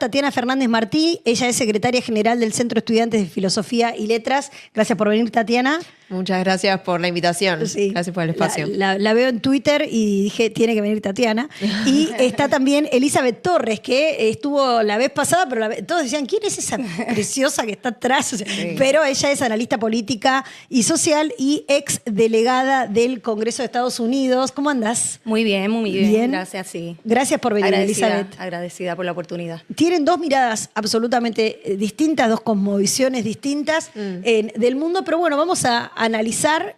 Tatiana Fernández Martí. Ella es secretaria general del Centro de Estudiantes de Filosofía y Letras. Gracias por venir, Tatiana. Muchas gracias por la invitación. Sí. Gracias por el espacio. La veo en Twitter y dije, tiene que venir Tatiana. Y está también Elizabeth Torres, que estuvo la vez pasada, pero todos decían, ¿quién es esa preciosa que está atrás? O sea, sí. Pero ella es analista política y social y ex delegada del Congreso de Estados Unidos. ¿Cómo andás? Muy bien, muy bien. Gracias, sí. Gracias por venir, Elizabeth. Agradecida por la oportunidad. Tienen dos miradas absolutamente distintas, dos cosmovisiones distintas del mundo, pero bueno, vamos a analizar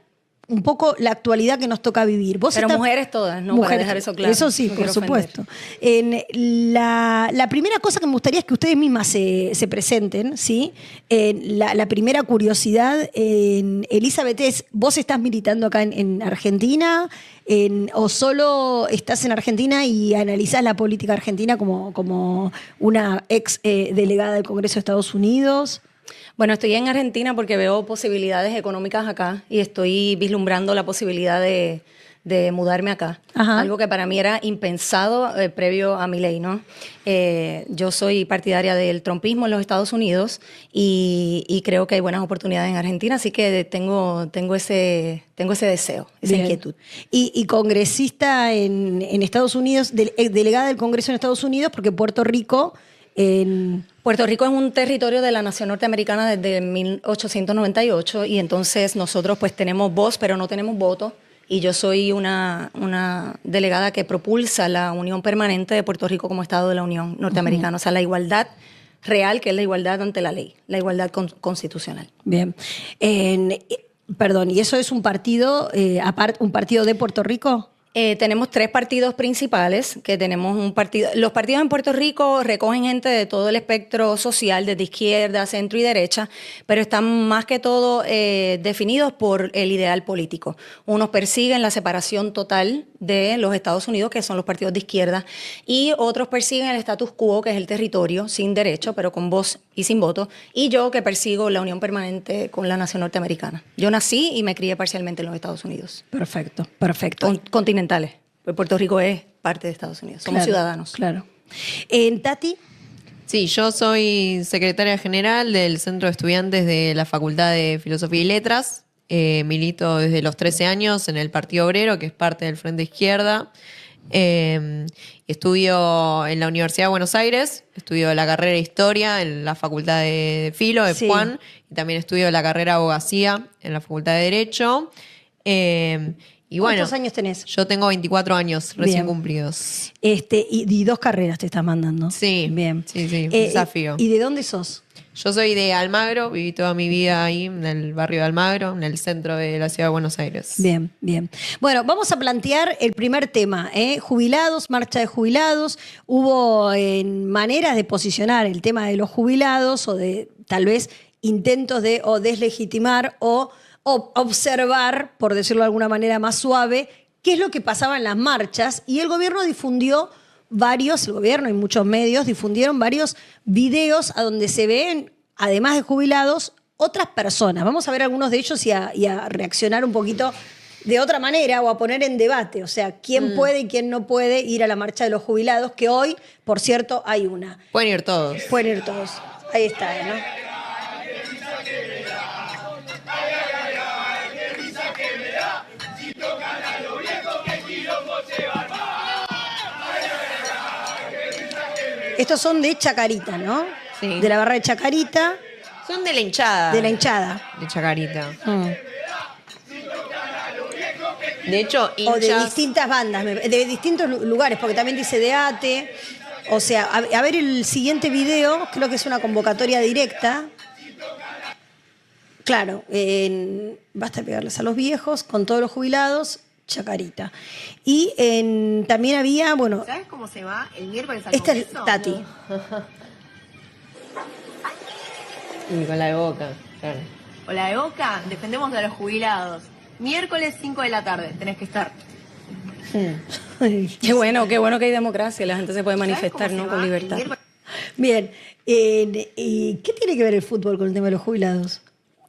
un poco la actualidad que nos toca vivir. Pero mujeres todas, ¿no? Mujeres, para dejar eso claro. Eso sí, no por supuesto. La primera cosa que me gustaría es que ustedes mismas se presenten, ¿sí? La primera curiosidad, Elizabeth, es, ¿vos estás militando acá en Argentina? ¿O solo estás en Argentina y analizás la política argentina como una ex delegada del Congreso de Estados Unidos? Bueno, estoy en Argentina porque veo posibilidades económicas acá y estoy vislumbrando la posibilidad de mudarme acá. Ajá. Algo que para mí era impensado previo a mi ley, ¿no? Yo soy partidaria del trumpismo en los Estados Unidos y creo que hay buenas oportunidades en Argentina, así que tengo ese deseo, esa inquietud. Y congresista en Estados Unidos, delegada del Congreso en Estados Unidos, porque Puerto Rico es un territorio de la nación norteamericana desde 1898 y entonces nosotros pues tenemos voz pero no tenemos voto y yo soy una delegada que propulsa la unión permanente de Puerto Rico como Estado de la Unión Norteamericana, o sea, la igualdad real, que es la igualdad ante la ley, la igualdad constitucional. Bien. Perdón, ¿y eso es un partido, un partido de Puerto Rico? Tenemos tres partidos principales, que tenemos un partido. Los partidos en Puerto Rico recogen gente de todo el espectro social, desde izquierda, centro y derecha, pero están más que todo definidos por el ideal político. Unos persiguen la separación total de los Estados Unidos, que son los partidos de izquierda, y otros persiguen el status quo, que es el territorio, sin derecho, pero con voz y sin voto, y yo que persigo la unión permanente con la nación norteamericana. Yo nací y me crié parcialmente en los Estados Unidos. Perfecto, perfecto. Continentales. Puerto Rico es parte de Estados Unidos. Somos ciudadanos. Claro. Tati. Sí, yo soy secretaria general del Centro de Estudiantes de la Facultad de Filosofía y Letras. Milito desde los 13 años en el Partido Obrero, que es parte del Frente Izquierda. Estudio en la Universidad de Buenos Aires, estudio la carrera de Historia en la Facultad de Filo, de Juan, y también estudio la carrera de Abogacía en la Facultad de Derecho. Y bueno, ¿cuántos años tenés? Yo tengo 24 años recién cumplidos. Y dos carreras te estás mandando. Sí. Bien. Sí, desafío. ¿Y de dónde sos? Yo soy de Almagro, viví toda mi vida ahí en el barrio de Almagro, en el centro de la ciudad de Buenos Aires. Bien, bien. Bueno, vamos a plantear el primer tema, jubilados, marcha de jubilados. Hubo maneras de posicionar el tema de los jubilados o de tal vez intentos de o deslegitimar o observar, por decirlo de alguna manera más suave, qué es lo que pasaba en las marchas, y el gobierno difundió el gobierno y muchos medios difundieron varios videos a donde se ven, además de jubilados, otras personas. Vamos a ver algunos de ellos y a reaccionar un poquito de otra manera o a poner en debate, o sea, quién puede y quién no puede ir a la marcha de los jubilados, que hoy, por cierto, hay una. Pueden ir todos. Pueden ir todos. Ahí está, ¿no? Estos son de Chacarita, ¿no? Sí. De la barra de Chacarita. Son de la hinchada. De la hinchada. De Chacarita. De hecho, hinchas... O de distintas bandas, de distintos lugares, porque también dice de ATE. O sea, a ver el siguiente video, creo que es una convocatoria directa. Claro, basta pegarles a los viejos, con todos los jubilados, Chacarita. Y también había, bueno... ¿Sabes cómo se va el miércoles al Esta Congreso? es Tati. Y con la de Boca, claro. O la de Boca, defendemos a los jubilados. Miércoles 5 de la tarde, tenés que estar. Qué bueno que hay democracia, la gente se puede manifestar, ¿no? Con libertad. Bien, ¿qué tiene que ver el fútbol con el tema de los jubilados?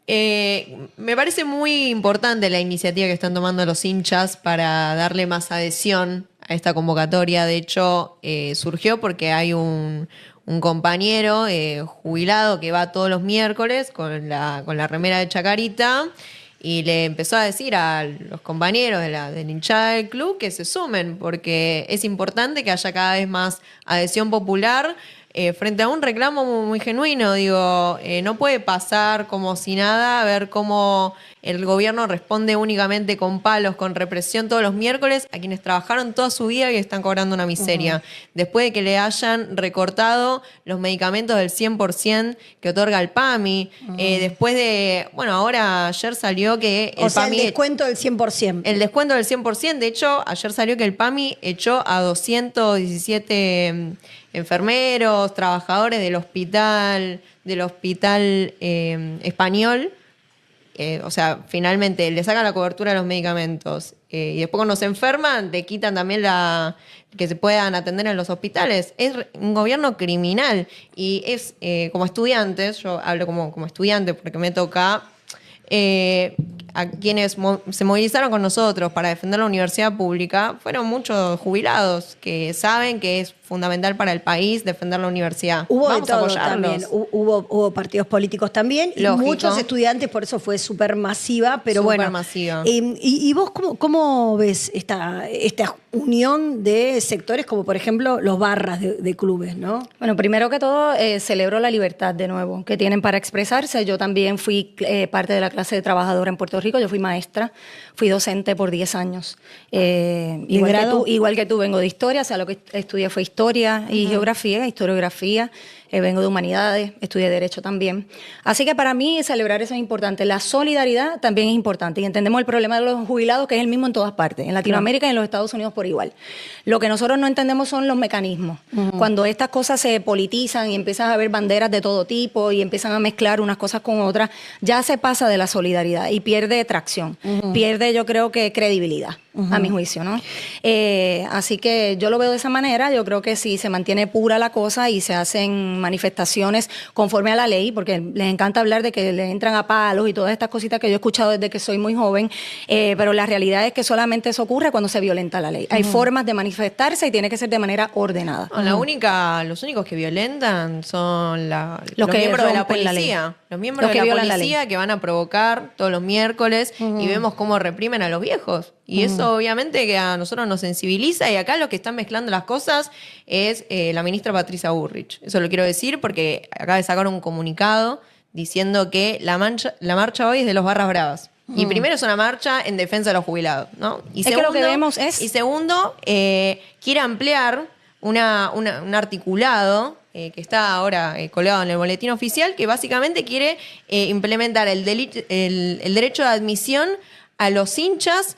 Me parece muy importante la iniciativa que están tomando los hinchas para darle más adhesión a esta convocatoria. De hecho, surgió porque hay un un compañero jubilado que va todos los miércoles con la remera de Chacarita y le empezó a decir a los compañeros de la hinchada del club que se sumen, porque es importante que haya cada vez más adhesión popular frente a un reclamo muy genuino. Digo, no puede pasar como si nada, a ver cómo el gobierno responde únicamente con palos, con represión todos los miércoles a quienes trabajaron toda su vida y están cobrando una miseria. Después de que le hayan recortado los medicamentos del 100% que otorga el PAMI, después de, bueno, ahora ayer salió que O sea, PAMI... el descuento del 100%. El descuento del 100%, de hecho, ayer salió que el PAMI echó a 217 enfermeros, trabajadores del hospital español. O sea, finalmente le sacan la cobertura de los medicamentos y después cuando se enferman te quitan también que se puedan atender en los hospitales. Es un gobierno criminal y es como estudiantes, yo hablo como estudiante porque me toca... a quienes se movilizaron con nosotros para defender la universidad pública fueron muchos jubilados que saben que es fundamental para el país defender la universidad. Hubo Vamos de a todo apoyarlos. también, hubo partidos políticos también, y Lógico. muchos estudiantes, por eso fue súper masiva, pero bueno. Supermasiva. ¿Y vos cómo ves esta unión de sectores como por ejemplo los barras de clubes, ¿no? Bueno, primero que todo, celebro la libertad de nuevo que tienen para expresarse. Yo también fui parte de la clase de trabajadora en Puerto Rico, yo fui maestra, fui docente por 10 años. Igual que tú, vengo de historia, o sea, lo que estudié fue historia y geografía, historiografía. Vengo de humanidades, estudié derecho también. Así que para mí celebrar eso es importante. La solidaridad también es importante y entendemos el problema de los jubilados, que es el mismo en todas partes, en Latinoamérica y en los Estados Unidos por igual. Lo que nosotros no entendemos son los mecanismos. Cuando estas cosas se politizan y empiezan a haber banderas de todo tipo y empiezan a mezclar unas cosas con otras, ya se pasa de la solidaridad y pierde tracción, pierde, yo creo que, credibilidad, a mi juicio, ¿no? Así que yo lo veo de esa manera. Yo creo que si se mantiene pura la cosa y se hacen manifestaciones conforme a la ley, porque les encanta hablar de que le entran a palos y todas estas cositas que yo he escuchado desde que soy muy joven, pero la realidad es que solamente eso ocurre cuando se violenta la ley. Hay formas de manifestarse y tiene que ser de manera ordenada. No, los únicos que violentan son los que miembros de la rompen la ley. policía. Los miembros de que la violan la policía que van a provocar todos los miércoles y vemos cómo reprimen a los viejos. Y eso obviamente que a nosotros nos sensibiliza, y acá los que están mezclando las cosas es la ministra Patricia Bullrich. Eso lo quiero decir porque acaba de sacar un comunicado diciendo que la marcha hoy es de los Barras Bravas. Y primero es una marcha en defensa de los jubilados, ¿no? Y Es que lo que vemos es... Y segundo, quiere ampliar un articulado que está ahora colgado en el boletín oficial, que básicamente quiere implementar el derecho de admisión a los hinchas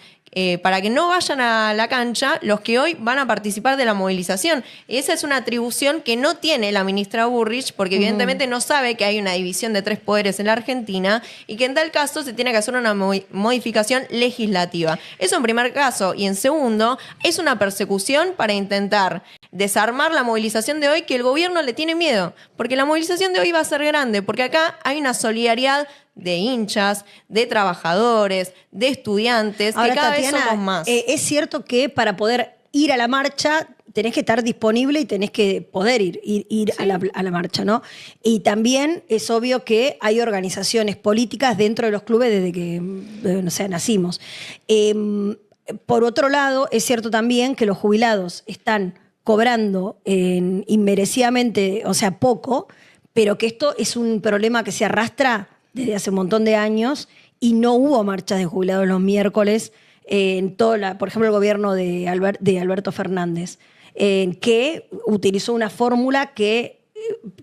para que no vayan a la cancha los que hoy van a participar de la movilización. Esa es una atribución que no tiene la ministra Bullrich, porque evidentemente no sabe que hay una división de 3 poderes en la Argentina y que en tal caso se tiene que hacer una modificación legislativa. Eso en primer caso. Y en segundo, es una persecución para intentar desarmar la movilización de hoy, que el gobierno le tiene miedo, porque la movilización de hoy va a ser grande, porque acá hay una solidaridad de hinchas, de trabajadores, de estudiantes, Ahora, que cada Tatiana, vez somos más. Es cierto que para poder ir a la marcha tenés que estar disponible y tenés que poder ir a la marcha, ¿no? Y también es obvio que hay organizaciones políticas dentro de los clubes desde que, no sé, nacimos. Por otro lado, es cierto también que los jubilados están cobrando inmerecidamente, o sea, poco, pero que esto es un problema que se arrastra desde hace un montón de años y no hubo marchas de jubilados los miércoles en por ejemplo, el gobierno de Alberto Fernández, que utilizó una fórmula que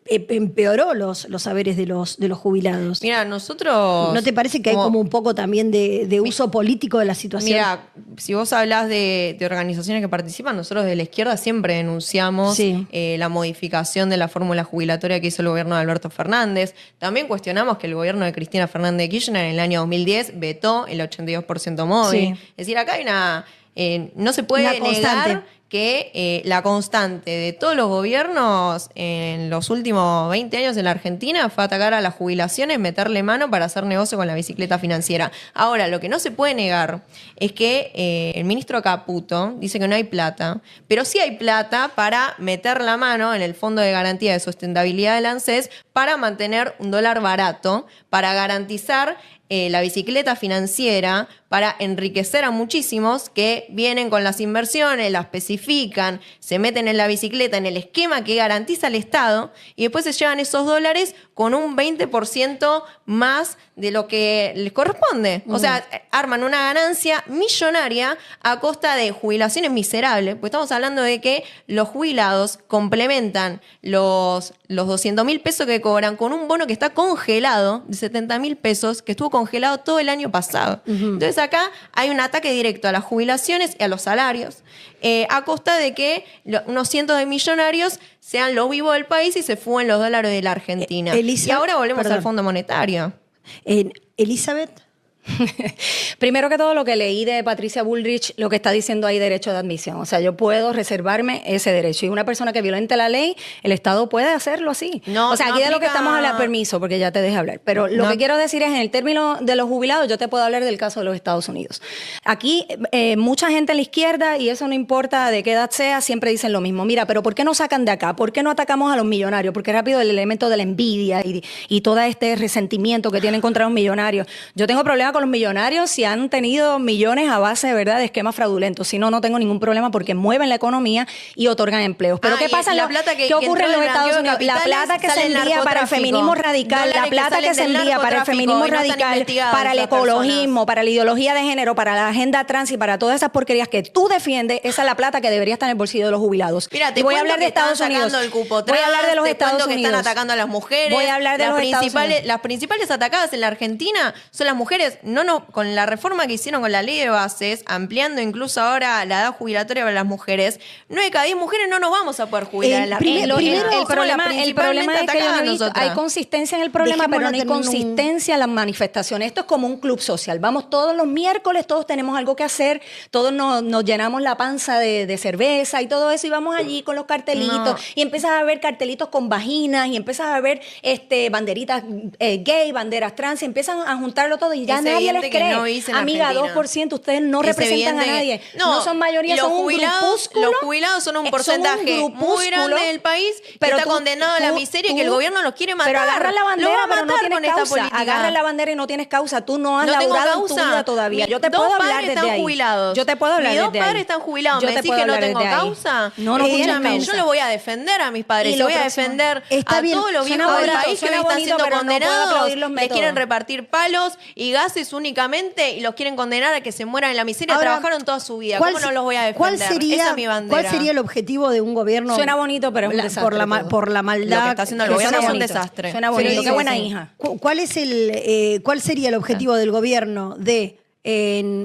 empeoró los saberes de los jubilados. Mira, nosotros... ¿No te parece que hay como un poco también de uso político de la situación? Mira, si vos hablás de organizaciones que participan, nosotros de la izquierda siempre denunciamos la modificación de la fórmula jubilatoria que hizo el gobierno de Alberto Fernández. También cuestionamos que el gobierno de Cristina Fernández de Kirchner en el año 2010 vetó el 82% móvil. Es decir, acá hay no se puede negar que la constante de todos los gobiernos en los últimos 20 años en la Argentina fue atacar a las jubilaciones, meterle mano para hacer negocio con la bicicleta financiera. Ahora, lo que no se puede negar es que el ministro Caputo dice que no hay plata, pero sí hay plata para meter la mano en el Fondo de Garantía de Sustentabilidad del ANSES para mantener un dólar barato, para garantizar la bicicleta financiera, para enriquecer a muchísimos que vienen con las inversiones, la especifican, se meten en la bicicleta, en el esquema que garantiza el Estado, y después se llevan esos dólares con un 20% más de lo que les corresponde. O sea, arman una ganancia millonaria a costa de jubilaciones miserables, porque estamos hablando de que los jubilados complementan los 200.000 pesos que cobran con un bono que está congelado de 70.000 pesos, que estuvo congelado todo el año pasado. Entonces acá hay un ataque directo a las jubilaciones y a los salarios, a costa de que unos cientos de millonarios sean los vivos del país y se fuguen los dólares de la Argentina. Y ahora volvemos al Fondo Monetario. Elizabeth. Primero que todo, lo que leí de Patricia Bullrich, lo que está diciendo ahí, derecho de admisión. O sea, yo puedo reservarme ese derecho. Y una persona que violente la ley, el Estado puede hacerlo así. No, o sea, aquí no de lo que aplica... estamos hablando, permiso, porque ya te dejé hablar. Pero lo que quiero decir es, en el término de los jubilados, yo te puedo hablar del caso de los Estados Unidos. Aquí, mucha gente en la izquierda, y eso no importa de qué edad sea, siempre dicen lo mismo. Mira, pero ¿por qué no sacan de acá? ¿Por qué no atacamos a los millonarios? Porque rápido el elemento de la envidia y todo este resentimiento que tienen contra los millonarios. Yo tengo problemas con los millonarios si han tenido millones a base, ¿verdad?, de esquemas fraudulentos. Si no, no tengo ningún problema porque mueven la economía y otorgan empleos. Pero ¿qué pasa? ¿Qué ocurre en los Estados Unidos? La plata que se envía para el feminismo radical, la plata que se envía para el feminismo radical, para el ecologismo, para la ideología de género, para la agenda trans y para todas esas porquerías que tú defiendes, esa es la plata que debería estar en el bolsillo de los jubilados. Mira, y voy a hablar de Estados Unidos. El cupo trans, voy a hablar de los Estados que Unidos. Están atacando a las mujeres. Voy a hablar de los Estados Unidos. Las principales atacadas en la Argentina son las mujeres. No, con la reforma que hicieron con la ley de bases, ampliando incluso ahora la edad jubilatoria para las mujeres, 9 de cada 10 mujeres no nos vamos a poder jubilar en la Argentina. El problema es que yo no he visto, hay consistencia en el problema, pero no hay consistencia en las manifestaciones. Esto es como un club social. Vamos todos los miércoles, todos tenemos algo que hacer, todos nos llenamos la panza de cerveza y todo eso, y vamos allí con los cartelitos, y empiezas a ver cartelitos con vaginas, y empiezas a ver banderitas gay, banderas trans, y empiezan a juntarlo todo, y ya nadie les cree. Amiga, 2%, ustedes no representan a nadie. No son mayoría, son un grupúsculo. Los jubilados son un porcentaje muy grande del país, pero está condenado a la miseria y que el gobierno los quiere matar. Pero agarra la bandera, pero no tienes causa. Agarra la bandera y no tienes causa. Tú no has laburado en tu vida todavía. Yo te puedo hablar desde ahí. Yo te puedo hablar desde ahí. Mis dos padres están jubilados. ¿Me decís que no tengo causa? No tienes causa. Yo lo voy a defender a mis padres. Yo voy a defender a todos los viejos del país que hoy están siendo condenados. Les quieren repartir palos y gases únicamente y los quieren condenar a que se mueran en la miseria. Ahora, trabajaron toda su vida. ¿Cómo no los voy a defender? Esa es mi bandera. ¿Cuál sería el objetivo de un gobierno? Suena bonito, pero es un desastre. Por la maldad. Lo que está haciendo el gobierno es un desastre. Suena bonito. Qué buena hija. ¿Cuál sería el objetivo del gobierno de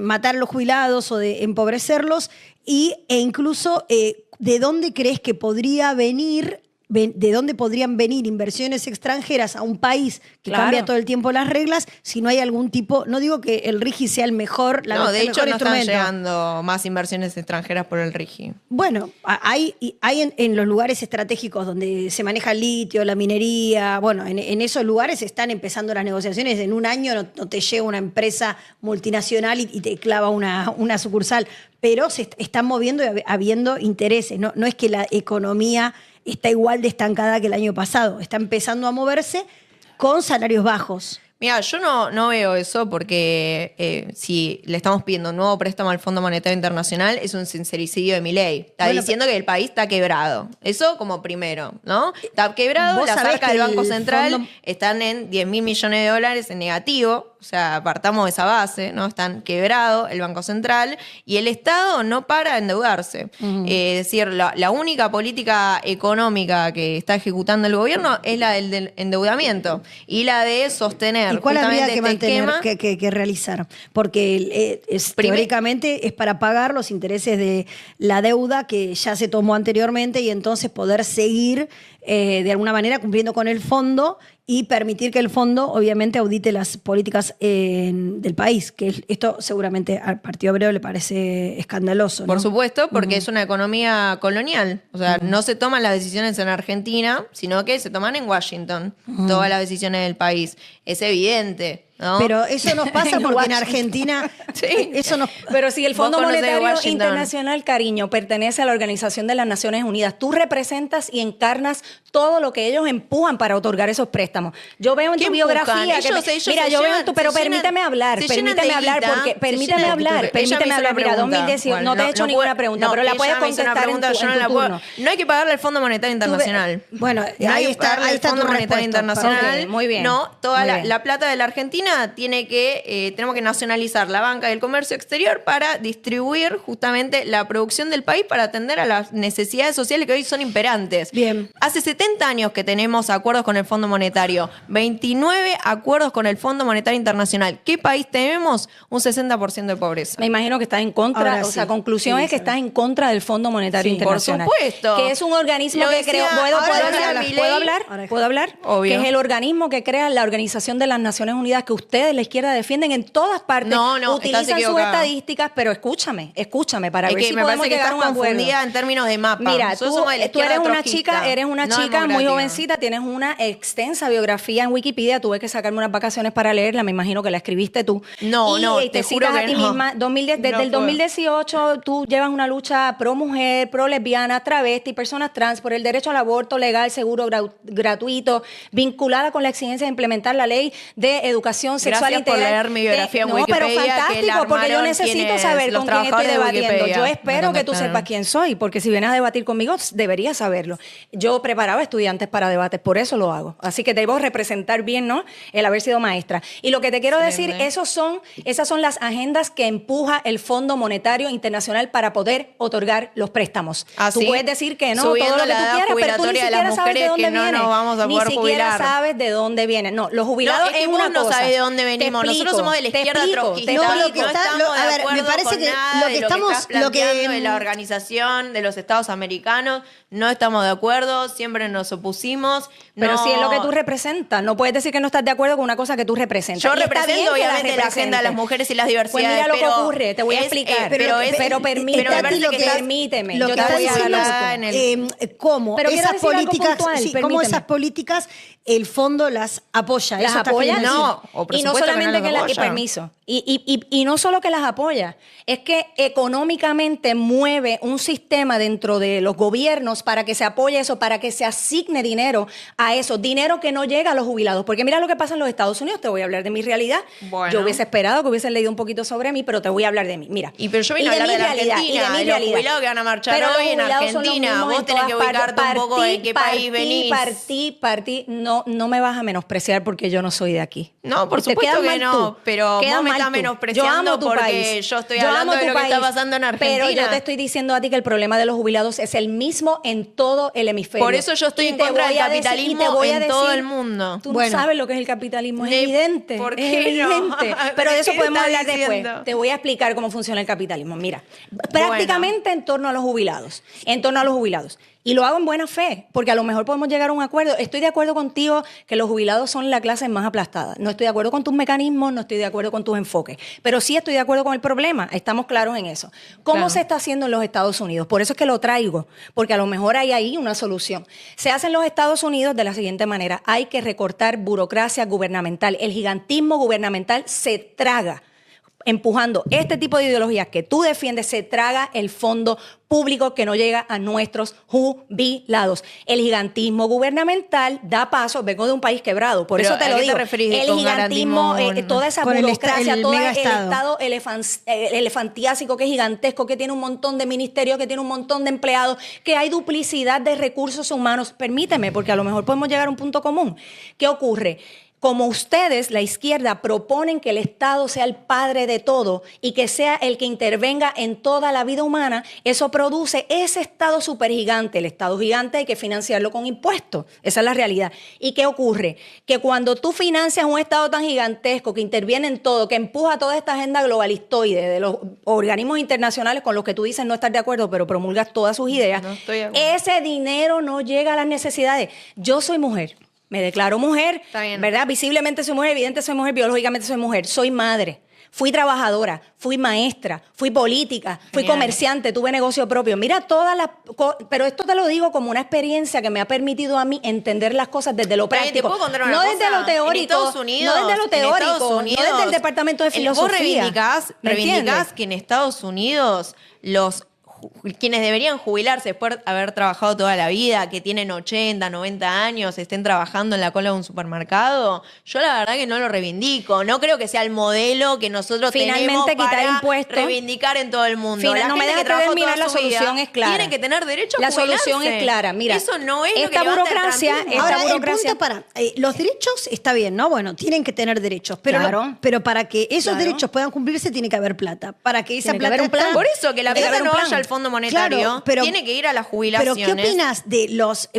matar a los jubilados o de empobrecerlos? E incluso, ¿de dónde crees que podría venir? ¿De dónde podrían venir inversiones extranjeras a un país que cambia todo el tiempo las reglas si no hay algún tipo? No digo que el RIGI sea el mejor, de hecho no están llegando más inversiones extranjeras por el RIGI. Bueno, hay en los lugares estratégicos donde se maneja el litio, la minería, bueno, en esos lugares están empezando las negociaciones. En un año no te llega una empresa multinacional y te clava una sucursal, pero se están moviendo y habiendo intereses. No es que la economía está igual de estancada que el año pasado. Está empezando a moverse con salarios bajos. Mira, yo no veo eso porque si le estamos pidiendo un nuevo préstamo al Fondo Monetario Internacional es un sincericidio de Milei. Está diciendo que el país está quebrado. Eso como primero, ¿no? Está quebrado, las arcas del Banco Central están en 10.000 millones de dólares en negativo. O sea, apartamos de esa base, ¿no? Están quebrados el Banco Central y el Estado no para de endeudarse. Es decir, la única política económica que está ejecutando el gobierno es la del endeudamiento y la de sostener. ¿Y cuál habría que mantener, esquema que realizar? Porque teóricamente es para pagar los intereses de la deuda que ya se tomó anteriormente y entonces poder seguir de alguna manera cumpliendo con el fondo y permitir que el fondo obviamente audite las políticas del país, que esto seguramente al Partido Obrero le parece escandaloso, ¿no? Por supuesto, porque es una economía colonial. O sea, no se toman las decisiones en Argentina, sino que se toman en Washington, todas las decisiones del país. Es evidente, ¿no? Pero eso nos pasa porque en Argentina... Sí. Eso nos... Pero si el Fondo Vos conocés Monetario Washington. Internacional, cariño, pertenece a la Organización de las Naciones Unidas, tú representas y encarnas todo lo que ellos empujan para otorgar esos préstamos. Yo veo en ¿Qué tu empujan? biografía que Ellos mira, se yo veo en llenan- tu, pero se llenan- permíteme hablar, se llenan permíteme de hablar guita, porque se permíteme llenan de hablar, guita. Ella me permíteme hizo hablar. la Mira, pregunta. 2018, Bueno, no te he hecho ninguna pregunta, no, pero la puedes ella me hizo una contestar pregunta, yo no en la tu puedo- turno. No hay que pagarle al Fondo Monetario Internacional. Bueno, No hay ahí que está, pagarle ahí al está Fondo tu Monetario respuesta. Internacional. Ok, muy bien. No, toda Muy bien. la plata de la Argentina tenemos que nacionalizar la banca y el comercio exterior para distribuir justamente la producción del país para atender a las necesidades sociales que hoy son imperantes. Bien. Hace 70 años que tenemos acuerdos con el Fondo Monetario, 29 acuerdos con el Fondo Monetario Internacional. ¿Qué país tenemos? Un 60% de pobreza. Me imagino que estás en contra, Ahora o sea, sí. conclusión Sí, es que Isabel. estás en contra del Fondo Monetario Sí, por Internacional. supuesto. Que es un organismo Lo que decía- creó. ahora ¿Puedo decía hablar? Milei- ¿Puedo hablar? Ahora- ¿Puedo hablar? Obvio. Que es el organismo que crea la Organización de las Naciones Unidas que ustedes, la izquierda, defienden en todas partes. No, estás utilizan sus equivocada. estadísticas, pero escúchame para Es ver que si me podemos parece que llegar a estás un acuerdo. confundida en términos de mapa. Mira, Nosotros tú somos de la eres izquierda una trotskista, chica, muy democrática. jovencita, tienes una extensa biografía en Wikipedia, tuve que sacarme unas vacaciones para leerla, me imagino que la escribiste tú. No, y, no, te te juro citas a que ti no. misma. 2010, desde No el puedo. 2018 tú llevas una lucha pro mujer, pro lesbiana, travesti, personas trans, por el derecho al aborto legal, seguro, gratuito, vinculada con la exigencia de implementar la ley de educación sexual Gracias por integral. leer mi biografía en No, pero Wikipedia, que la fantástico, porque yo armaron necesito quienes- saber los con quién estoy trabajadores de debatiendo. Wikipedia. Yo Me espero que tú contestaron. sepas quién soy, porque si vienes a debatir conmigo, deberías saberlo. Yo preparaba estudiantes para debates, por eso lo hago. Así que debo representar bien, ¿no? El haber sido maestra. Y lo que te quiero decir, Excelente. esas son las agendas que empuja el Fondo Monetario Internacional para poder otorgar los préstamos. ¿Ah, Tú sí? puedes decir que no, Subiendo todo lo que la tú edad quieras, pero tú ni jubilatoria de las siquiera sabes de mujeres dónde que no viene. nos vamos a Ni poder siquiera jubilar. sabes de dónde viene. No, los jubilados No, es que es vos una no cosa. sabés de dónde Te venimos. Nosotros explico, somos de la te izquierda explico, trotskista. te No, explico. lo que está- estamos a de ver, me acuerdo parece con que nada lo de que estamos- estás lo que- planteando de la organización de los Estados americanos. No estamos de acuerdo, siempre nos opusimos. Pero no- si es lo que tú representas, no puedes decir que no estás de acuerdo con una cosa que tú representas. Yo Y está bien represento que obviamente la agenda de representes. las mujeres y las Pues diversidades. mira lo que pero ocurre, te voy a es, explicar. pero es- pero permíteme, pero me parece lo que que estás- permíteme. Lo yo que te está voy a dar diciendo la en razón. cómo Pero quiero esas decir algo políticas, puntual, cómo permíteme. esas políticas el fondo las apoya. Las Eso está apoya, queriendo No, decir. o por y no supuesto que solamente no las que las apoya. permiso. Y no solo que las apoya, es que económicamente mueve un sistema dentro de los gobiernos para que se apoye eso, para que se asigne dinero a eso, dinero que no llega a los jubilados. Porque mira lo que pasa en los Estados Unidos, te voy a hablar de mi realidad. Bueno. Yo hubiese esperado que hubiesen leído un poquito sobre mí, pero te voy a hablar de mí. Mira. Pero yo vine a Y hablar de mi la realidad, Argentina, y de mi de los realidad. jubilados que van a marchar Pero los hoy en jubilados son los Argentina. mismos Vos en tenés que todas ubicarte partes. un poco de qué país venís. Partí, no me vas a menospreciar porque yo no soy de aquí. No, por Te supuesto quedas que mal no, tú. pero Quedas vos me mal estás tú. menospreciando Yo amo tu porque país. yo estoy Yo hablando amo de tu lo que está país. pasando en Argentina. Pero yo te estoy diciendo a ti que el problema de los jubilados es el mismo en todo el hemisferio. Por eso yo estoy Y en te contra voy del a decir- y te capitalismo voy a en todo decir- el mundo. Tú Bueno. no sabes lo que es el capitalismo, es Ne- evidente. ¿por es qué no? evidente. Pero de eso ¿Qué podemos estás hablar diciendo? después. Te voy a explicar cómo funciona el capitalismo. Mira, prácticamente en torno a los jubilados. En torno a los jubilados. Y lo hago en buena fe, porque a lo mejor podemos llegar a un acuerdo. Estoy de acuerdo contigo que los jubilados son la clase más aplastada. No estoy de acuerdo con tus mecanismos, no estoy de acuerdo con tus enfoques. Pero sí estoy de acuerdo con el problema. Estamos claros en eso. ¿Cómo Claro. se está haciendo en los Estados Unidos? Por eso es que lo traigo, porque a lo mejor hay ahí una solución. Se hace en los Estados Unidos de la siguiente manera. Hay que recortar burocracia gubernamental. El gigantismo gubernamental se traga. Empujando este tipo de ideologías que tú defiendes, se traga el fondo público que no llega a nuestros jubilados. El gigantismo gubernamental da paso, vengo de un país quebrado, por Pero, eso te ¿a lo qué te digo. referís El con gigantismo, garantismo? toda esa Con el burocracia, el todo el megaestado. estado elefantiásico que es gigantesco, que tiene un montón de ministerios, que tiene un montón de empleados, que hay duplicidad de recursos humanos. Permíteme, porque a lo mejor podemos llegar a un punto común. ¿Qué ocurre? como ustedes, la izquierda, proponen que el Estado sea el padre de todo y que sea el que intervenga en toda la vida humana, eso produce ese Estado supergigante. El Estado gigante hay que financiarlo con impuestos. Esa es la realidad. ¿Y qué ocurre? Que cuando tú financias un Estado tan gigantesco, que interviene en todo, que empuja toda esta agenda globalistoide de los organismos internacionales con los que tú dices no estar de acuerdo, pero promulgas todas sus ideas, No estoy de acuerdo. ese dinero no llega a las necesidades. Yo soy mujer. Me declaro mujer, Está bien. ¿verdad? Visiblemente soy mujer, evidentemente soy mujer, biológicamente soy mujer. Soy madre, fui trabajadora, fui maestra, fui política, fui Genial. comerciante, tuve negocio propio. Mira todas las... Pero esto te lo digo como una experiencia que me ha permitido a mí entender las cosas desde lo Está bien, práctico. ¿te puedo contar una No cosa? desde lo teórico, En Estados Unidos, no desde lo en teórico, Estados Unidos, no desde el departamento de filosofía. Vos reivindicás ¿Me entiendes? que en Estados Unidos quienes deberían jubilarse después de haber trabajado toda la vida, que tienen 80, 90 años, estén trabajando en la cola de un supermercado, yo la verdad que no lo reivindico. No creo que sea el modelo que nosotros Finalmente, tenemos quitar para impuestos. reivindicar en todo el mundo. No me dejas terminar, la solución es clara. Tiene que tener derecho a La jubilarse. solución es clara. Mira, eso no es lo esta que levanta el burocracia, trumpismo. Ahora, el burocracia- punto para los derechos está bien, ¿no? Bueno, tienen que tener derechos, pero, Claro. pero para que esos Claro. derechos puedan cumplirse tiene que haber plata. Para que esa Tiene que plata haber un plan. está- Por eso, que la Tiene que plata haber no un plan. vaya al Fondo Monetario, Claro, pero- tiene que ir a las Pero jubilaciones. ¿qué opinas de los,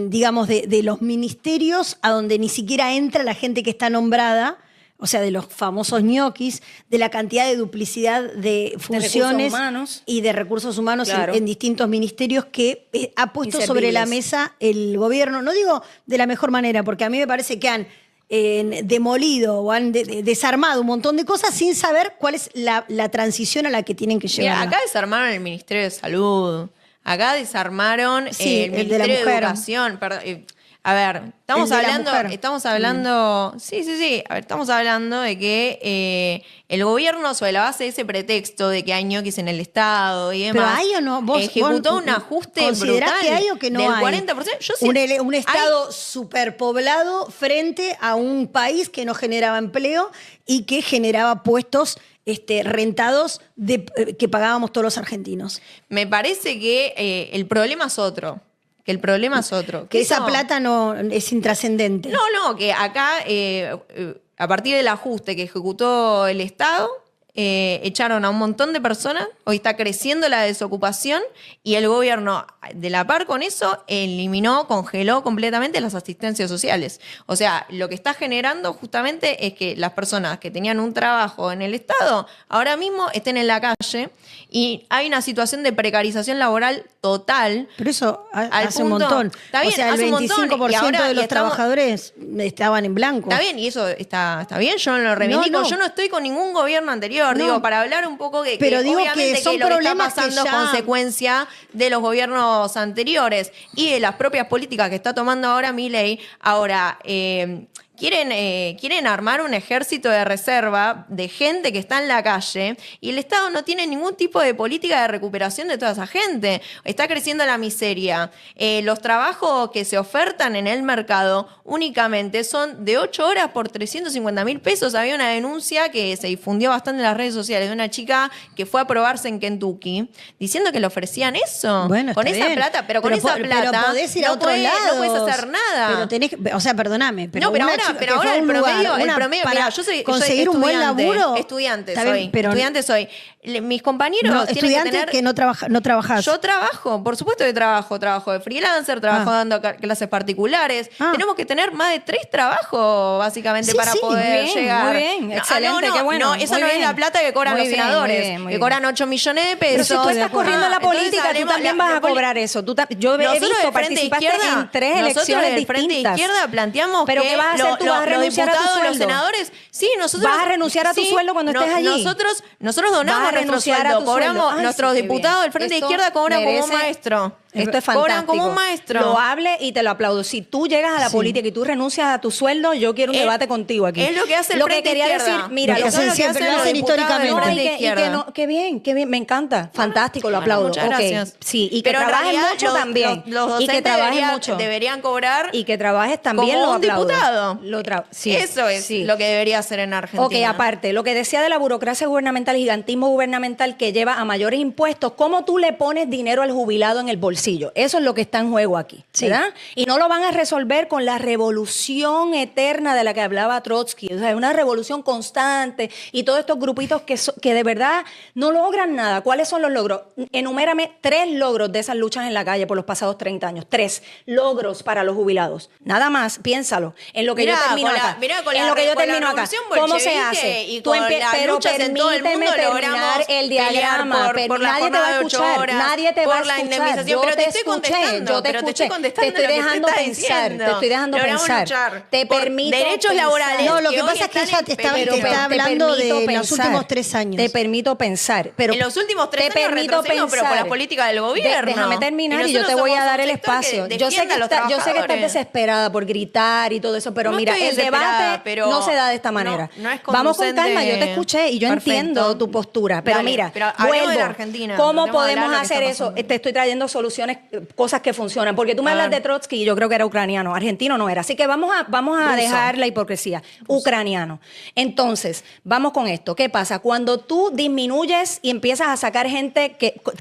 digamos, de los ministerios a donde ni siquiera entra la gente que está nombrada? O sea, de los famosos ñoquis, de la cantidad de duplicidad de funciones humanos. y de recursos humanos Claro. en distintos ministerios que ha puesto sobre la Inservibles. mesa el gobierno. No digo de la mejor manera, porque a mí me parece que han demolido o han desarmado un montón de cosas sin saber cuál es la transición a la que tienen que llevar. Mira, acá desarmaron el Ministerio de Salud, acá desarmaron Sí, el el de la Ministerio de mujer. Educación. A ver, estamos El de la hablando, mujer. sí. A ver, estamos hablando de que el gobierno, sobre la base de ese pretexto de que hay ñoquis en el Estado y demás, Pero hay o no, vos ejecutó vos un ajuste ¿considerás brutal que hay o que no del hay? 40%. Yo sí, Un estado superpoblado frente a un país que no generaba empleo y que generaba puestos rentados que pagábamos todos los argentinos. me parece que el problema es otro. Que esa eso- plata no es intrascendente. No, que acá, a partir del ajuste que ejecutó el Estado, echaron a un montón de personas, hoy está creciendo la desocupación y el gobierno, de la par con eso, congeló completamente las asistencias sociales. O sea, lo que está generando justamente es que las personas que tenían un trabajo en el Estado ahora mismo estén en la calle y hay una situación de precarización laboral total. Pero eso Al hace un punto- montón. Está bien, o sea, el hace un montón, 25% y ahora- de y los estamos- trabajadores estaban en blanco. Está bien, y eso está bien, yo no lo reivindico. No. Yo no estoy con ningún gobierno anterior, No. digo, para hablar un poco de Pero que digo obviamente que son lo que está problemas que pasando es ya- consecuencia de los gobiernos anteriores y de las propias políticas que está tomando ahora Milei. Ahora, quieren armar un ejército de reserva de gente que está en la calle y el Estado no tiene ningún tipo de política de recuperación de toda esa gente. Está creciendo la miseria. Los trabajos que se ofertan en el mercado únicamente son de 8 horas por 350.000 pesos. Había una denuncia que se difundió bastante en las redes sociales de una chica que fue a probarse en Kentucky diciendo que le ofrecían eso. Bueno, con está esa bien. plata, pero con esa pero plata podés ir a no otro podés- lado. no puedes hacer nada. Pero tenés, o sea, perdóname. Pero No, pero una ahora- chica pero que ahora fue a un el lugar, promedio, para mira, yo soy conseguir un buen estudiante, laburo. Estudiante Está soy. bien, pero Estudiante soy. Mis compañeros no, tienen que estudiantes tener. que no trabajás. Yo trabajo, por supuesto que trabajo de freelancer, trabajo Ah. dando clases particulares. Ah. Tenemos que tener más de 3 trabajos, básicamente, Sí, para sí, poder bien, llegar. muy bien, No, excelente, no, qué bueno, no, esa muy no es bien. la plata que cobran Muy los bien, muy senadores, bien, muy que bien. cobran 8 millones de Pero pesos. si tú estás corriendo la Entonces, política, tú hablemos- también vas a cobrar eso. Yo he Nosotros visto, del Frente de participaste Izquierda, en 3 nosotros elecciones del Frente de distintas. Izquierda planteamos ¿Pero que qué vas a hacer? ¿Tú vas a los renunciar a tu diputados, los sueldo? senadores, sí, nosotros... ¿Vas a renunciar a tu sí, sueldo cuando estés allí? Nosotros ¿Vas donamos a nuestro renunciar a sueldo, tu sueldo? cobramos, Ay, nuestros sí, qué diputados bien. del Frente de Esto Izquierda cobran como un merece- maestro. Esto es Cobran fantástico. como un maestro. Loable y te lo aplaudo. Si tú llegas a la Sí. política y tú renuncias a tu sueldo, yo quiero un Es- debate contigo aquí. es lo que hace el Lo que Frente quería Izquierda. decir, mira, Lo que lo hacen que siempre, lo los hacen diputados del históricamente. Frente de y que Izquierda. no, qué bien, me encanta. Fantástico, lo aplaudo. Muchas Ok, gracias. sí, y que Pero en trabajes realidad mucho también. Los y docentes que trabajes mucho. deberían cobrar Y que trabajes también, como lo un aplaudo. diputado. Sí, Eso es sí. lo que debería hacer en Argentina. Ok, aparte, lo que decía de la burocracia gubernamental, el gigantismo gubernamental que lleva a mayores impuestos, ¿cómo tú le pones dinero al jubilado en el bolsillo? bolsillo. Eso es lo que está en juego aquí, ¿verdad? Y no lo van a resolver con la revolución eterna de la que hablaba Trotsky. O sea, una revolución constante y todos estos grupitos que de verdad no logran nada. ¿Cuáles son los logros? Enumérame 3 logros de esas luchas en la calle por los pasados 30 años. 3 logros para los jubilados. Nada más, piénsalo. En lo que yo termino acá. En lo que yo termino acá. ¿Cómo se hace? Y con las luchas en todo el mundo logramos el diagrama. por la nadie te va a escuchar. horas, Nadie te va a por la escuchar. indemnización. Pero te estoy contestando. Te estoy dejando pensar. Te estoy dejando pensar. Te permito derechos laborales. No, lo que pasa es que ella te está hablando de los últimos 3 años. Te permito pensar. Pero en los últimos 3 años retrocedimos, pero por la política del gobierno. Déjame terminar y yo te voy a dar el espacio. Yo sé que estás desesperada por gritar y todo eso, pero mira, el debate no se da de esta manera. Vamos con calma, yo te escuché y yo entiendo tu postura, pero mira, vuelvo. ¿Cómo podemos hacer eso? Te estoy trayendo soluciones, cosas que funcionan, porque tú me hablas de Trotsky y yo creo que era ucraniano, argentino no era. Así que vamos a dejar la hipocresía. Ucraniano. Entonces, vamos con esto. ¿Qué pasa? Cuando tú disminuyes y empiezas a sacar gente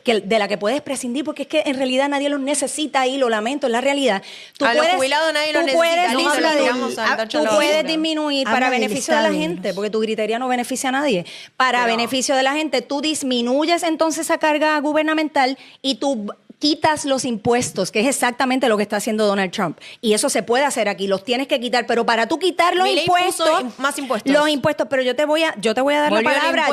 de la que puedes prescindir, porque es que en realidad nadie los necesita ahí, lo lamento, es la realidad. Los jubilados nadie los necesita. Tú puedes disminuir para beneficio de la gente, porque tu gritería no beneficia a nadie. Para beneficio de la gente, tú disminuyes entonces esa carga gubernamental y tú quitas los impuestos, que es exactamente lo que está haciendo Donald Trump. Y eso se puede hacer aquí, los tienes que quitar, pero para tú quitar los impuestos, más impuestos. Los impuestos, pero yo te voy a dar la palabra,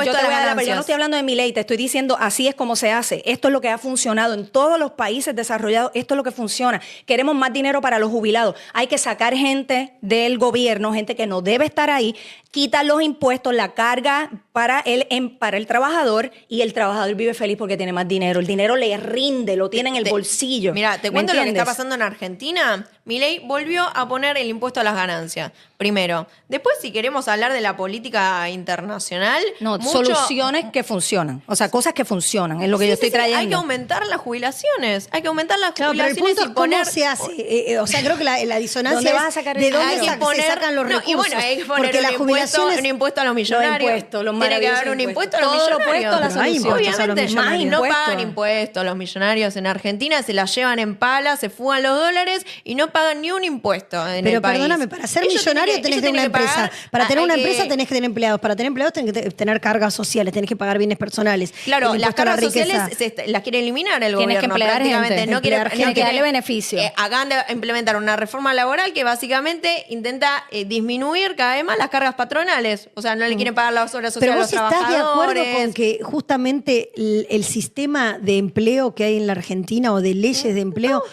yo no estoy hablando de mi ley, te estoy diciendo así es como se hace. Esto es lo que ha funcionado en todos los países desarrollados, esto es lo que funciona. Queremos más dinero para los jubilados. Hay que sacar gente del gobierno, gente que no debe estar ahí, quitar los impuestos, la carga para el trabajador, y el trabajador vive feliz porque tiene más dinero. El dinero le rinde, lo tiene en el bolsillo. Mira, te cuento lo que está pasando en Argentina. Milei volvió a poner el impuesto a las ganancias. Primero. Después, si queremos hablar de la política internacional... soluciones que funcionan. O sea, cosas que funcionan. Es lo que yo estoy trayendo. Hay que aumentar las jubilaciones. Hay que aumentar las jubilaciones pero el punto y poner... ¿cómo se hace? O sea, creo que la disonancia ¿Dónde vas a es sacar de el dónde dinero? se sacan los recursos. Y bueno, hay que poner porque las jubilaciones... un impuesto a los millonarios. Tiene que haber un impuesto a los todo millonarios. Lo opuesto a la solución. Obviamente, más no pagan impuestos los millonarios en Argentina, se las llevan en pala, se fugan los dólares y no pagan ni un impuesto en el país. Perdóname, para ser millonario tenés que tener una empresa. Para tener una empresa tenés que tener empleados. Para tener empleados tenés que tener cargas sociales, tenés que pagar bienes personales. Claro, las cargas sociales las quiere eliminar el gobierno. Tienes que emplear gente. No quiere darle beneficio. Hagan de implementar una reforma laboral que básicamente intenta disminuir cada vez más las cargas patronales. O sea, no le quieren pagar las horas sociales a los trabajadores. ¿Estás de acuerdo con que justamente el sistema de empleo que hay en la Argentina o de leyes de empleo,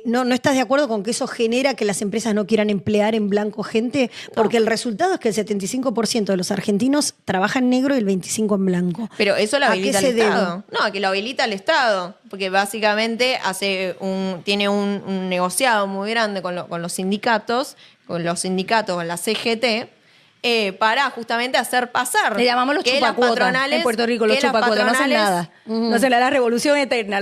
no estás de acuerdo con que eso genera que las empresas no quieran emplear en blanco gente? Porque el resultado es que el 75% de los argentinos trabajan negro y el 25% en blanco. Pero eso lo habilita el Estado. Debe? No, que lo habilita el Estado. Porque básicamente tiene un negociado muy grande con los sindicatos, con la CGT, para justamente hacer pasar. Le llamamos los chupacuotas en Puerto Rico, los chupacuotas, no hacen nada. No se le da la revolución eterna,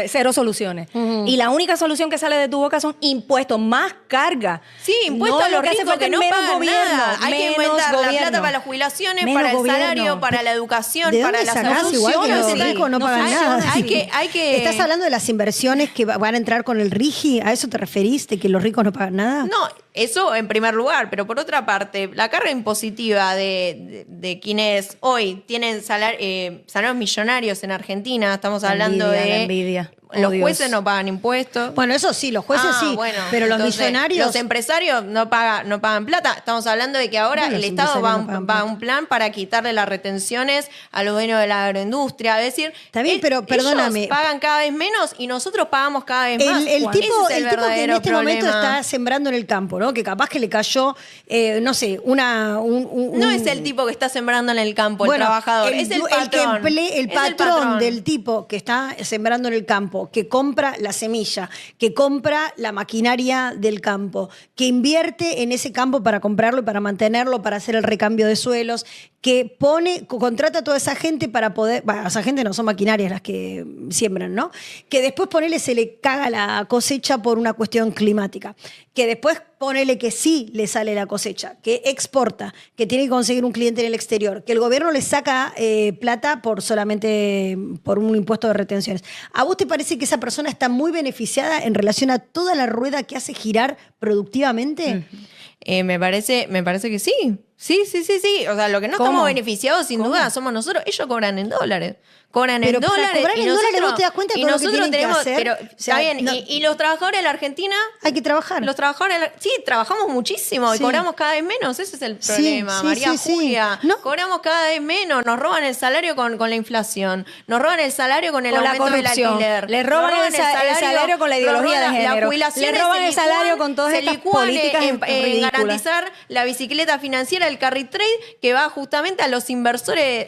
cero soluciones. Y la única solución que sale de tu boca son impuestos, más carga. Sí, impuestos a los ricos que no pagan nada. Hay que aumentar la plata para las jubilaciones, para el salario, para la educación, para la salud. Igual que los ricos no pagan nada. Hay que... ¿Estás hablando de las inversiones que van a entrar con el RIGI? ¿A eso te referís, de que los ricos no pagan nada? No, eso en primer lugar, pero por otra parte, la carga impositiva de quienes hoy tienen salarios millonarios en Argentina, estamos hablando de... envidia. Los jueces no pagan impuestos. Bueno, eso sí, los jueces sí, bueno, pero los entonces, millonarios... Los empresarios no pagan plata. Estamos hablando de que ahora el Estado va a un plan para quitarle las retenciones a los dueños de la agroindustria. Es decir, está bien, pero perdóname. Ellos pagan cada vez menos y nosotros pagamos cada vez más. El tipo que en este momento está sembrando en el campo, ¿no? Que capaz que le cayó, no sé, No es el tipo que está sembrando en el campo, el trabajador, es el patrón. El patrón del tipo que está sembrando en el campo, que compra la semilla, que compra la maquinaria del campo, que invierte en ese campo para comprarlo y para mantenerlo, para hacer el recambio de suelos, que contrata a toda esa gente para poder... Bueno, esa gente no son maquinarias las que siembran, ¿no? Que después se le caga la cosecha por una cuestión climática. Que después ponele que sí le sale la cosecha, que exporta, que tiene que conseguir un cliente en el exterior, que el gobierno le saca plata solamente por un impuesto de retenciones. ¿A vos te parece que esa persona está muy beneficiada en relación a toda la rueda que hace girar productivamente? Me parece que sí. Sí. O sea, lo que no estamos beneficiados, sin duda, somos nosotros. Ellos cobran en dólares. Cobran pero en dólares. Para cobrar en dólares vos te das cuenta de todo lo que tienen que hacer. Pero, O sea, está bien. no- Y los trabajadores de la Argentina. Hay que trabajar. Los trabajadores, sí, trabajamos muchísimo y Sí. cobramos cada vez menos. Ese es el Sí, problema, sí, María sí. Julia. No. Cobramos cada vez menos. Nos roban el salario con la inflación. Nos roban el salario con el Con la aumento del corrupción. alquiler. Le roban Nos el salario con la ideología de género. Las jubilaciones Le roban se el salario licúan, con todas se estas licúan políticas en ridículas. garantizar la bicicleta financiera, el carry trade, que va justamente a los inversores